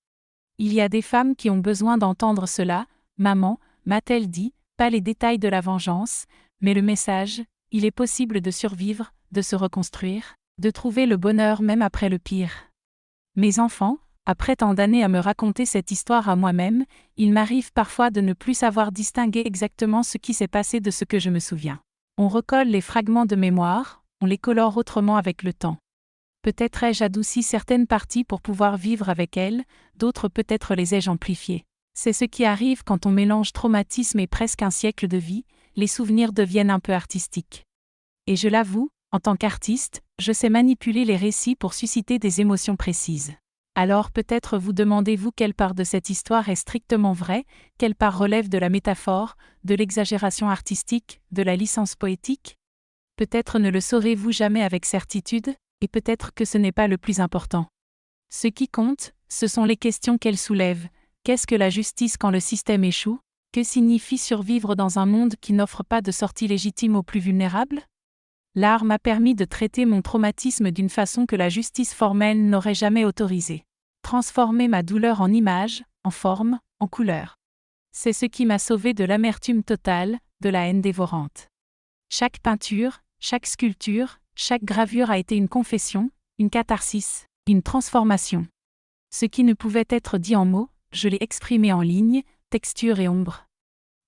Il y a des femmes qui ont besoin d'entendre cela, maman, m'a-t-elle dit, pas les détails de la vengeance, mais le message, il est possible de survivre, de se reconstruire. de trouver le bonheur même après le pire. Mes enfants, après tant d'années à me raconter cette histoire à moi-même, il m'arrive parfois de ne plus savoir distinguer exactement ce qui s'est passé de ce que je me souviens. On recolle les fragments de mémoire, on les colore autrement avec le temps. Peut-être ai-je adouci certaines parties pour pouvoir vivre avec elles, d'autres peut-être les ai-je amplifiées. C'est ce qui arrive quand on mélange traumatisme et presque un siècle de vie, les souvenirs deviennent un peu artistiques. Et je l'avoue, en tant qu'artiste, je sais manipuler les récits pour susciter des émotions précises. Alors peut-être vous demandez-vous quelle part de cette histoire est strictement vraie, quelle part relève de la métaphore, de l'exagération artistique, de la licence poétique ? Peut-être ne le saurez-vous jamais avec certitude, et peut-être que ce n'est pas le plus important. Ce qui compte, ce sont les questions qu'elle soulève. Qu'est-ce que la justice quand le système échoue ? Que signifie survivre dans un monde qui n'offre pas de sortie légitime aux plus vulnérables ? L'art m'a permis de traiter mon traumatisme d'une façon que la justice formelle n'aurait jamais autorisée. Transformer ma douleur en image, en forme, en couleur. C'est ce qui m'a sauvé de l'amertume totale, de la haine dévorante. Chaque peinture, chaque sculpture, chaque gravure a été une confession, une catharsis, une transformation. Ce qui ne pouvait être dit en mots, je l'ai exprimé en lignes, textures et ombres.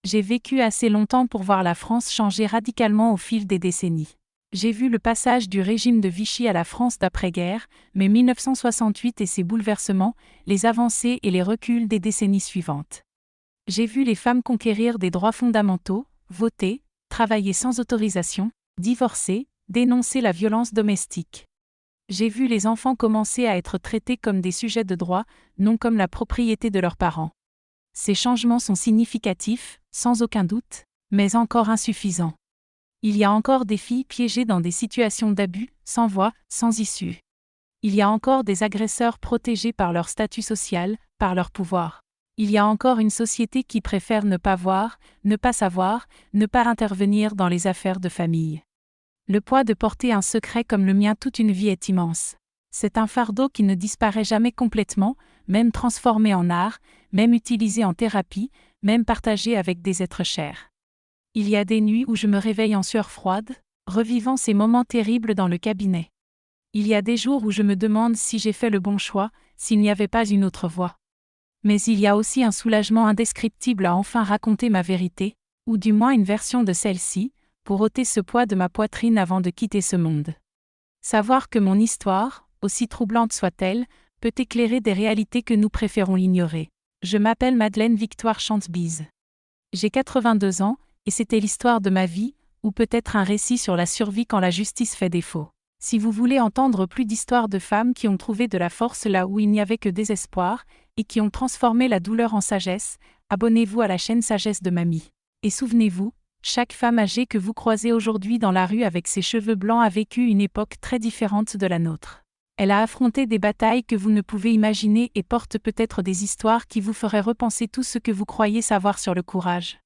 J'ai vécu assez longtemps pour voir la France changer radicalement au fil des décennies. J'ai vu le passage du régime de Vichy à la France d'après-guerre, mais 1968 et ses bouleversements, les avancées et les reculs des décennies suivantes. J'ai vu les femmes conquérir des droits fondamentaux, voter, travailler sans autorisation, divorcer, dénoncer la violence domestique. J'ai vu les enfants commencer à être traités comme des sujets de droit, non comme la propriété de leurs parents. Ces changements sont significatifs, sans aucun doute, mais encore insuffisants. Il y a encore des filles piégées dans des situations d'abus, sans voix, sans issue. Il y a encore des agresseurs protégés par leur statut social, par leur pouvoir. Il y a encore une société qui préfère ne pas voir, ne pas savoir, ne pas intervenir dans les affaires de famille. Le poids de porter un secret comme le mien toute une vie est immense. C'est un fardeau qui ne disparaît jamais complètement, même transformé en art, même utilisé en thérapie, même partagé avec des êtres chers. Il y a des nuits où je me réveille en sueur froide, revivant ces moments terribles dans le cabinet. Il y a des jours où je me demande si j'ai fait le bon choix, s'il n'y avait pas une autre voie. Mais il y a aussi un soulagement indescriptible à enfin raconter ma vérité, ou du moins une version de celle-ci, pour ôter ce poids de ma poitrine avant de quitter ce monde. Savoir que mon histoire, aussi troublante soit-elle, peut éclairer des réalités que nous préférons ignorer. Je m'appelle Madeleine Victoire Chantebise. J'ai 82 ans, et c'était l'histoire de ma vie, ou peut-être un récit sur la survie quand la justice fait défaut. Si vous voulez entendre plus d'histoires de femmes qui ont trouvé de la force là où il n'y avait que désespoir, et qui ont transformé la douleur en sagesse, abonnez-vous à la chaîne Sagesse de Mamie. Et souvenez-vous, chaque femme âgée que vous croisez aujourd'hui dans la rue avec ses cheveux blancs a vécu une époque très différente de la nôtre. Elle a affronté des batailles que vous ne pouvez imaginer et porte peut-être des histoires qui vous feraient repenser tout ce que vous croyez savoir sur le courage.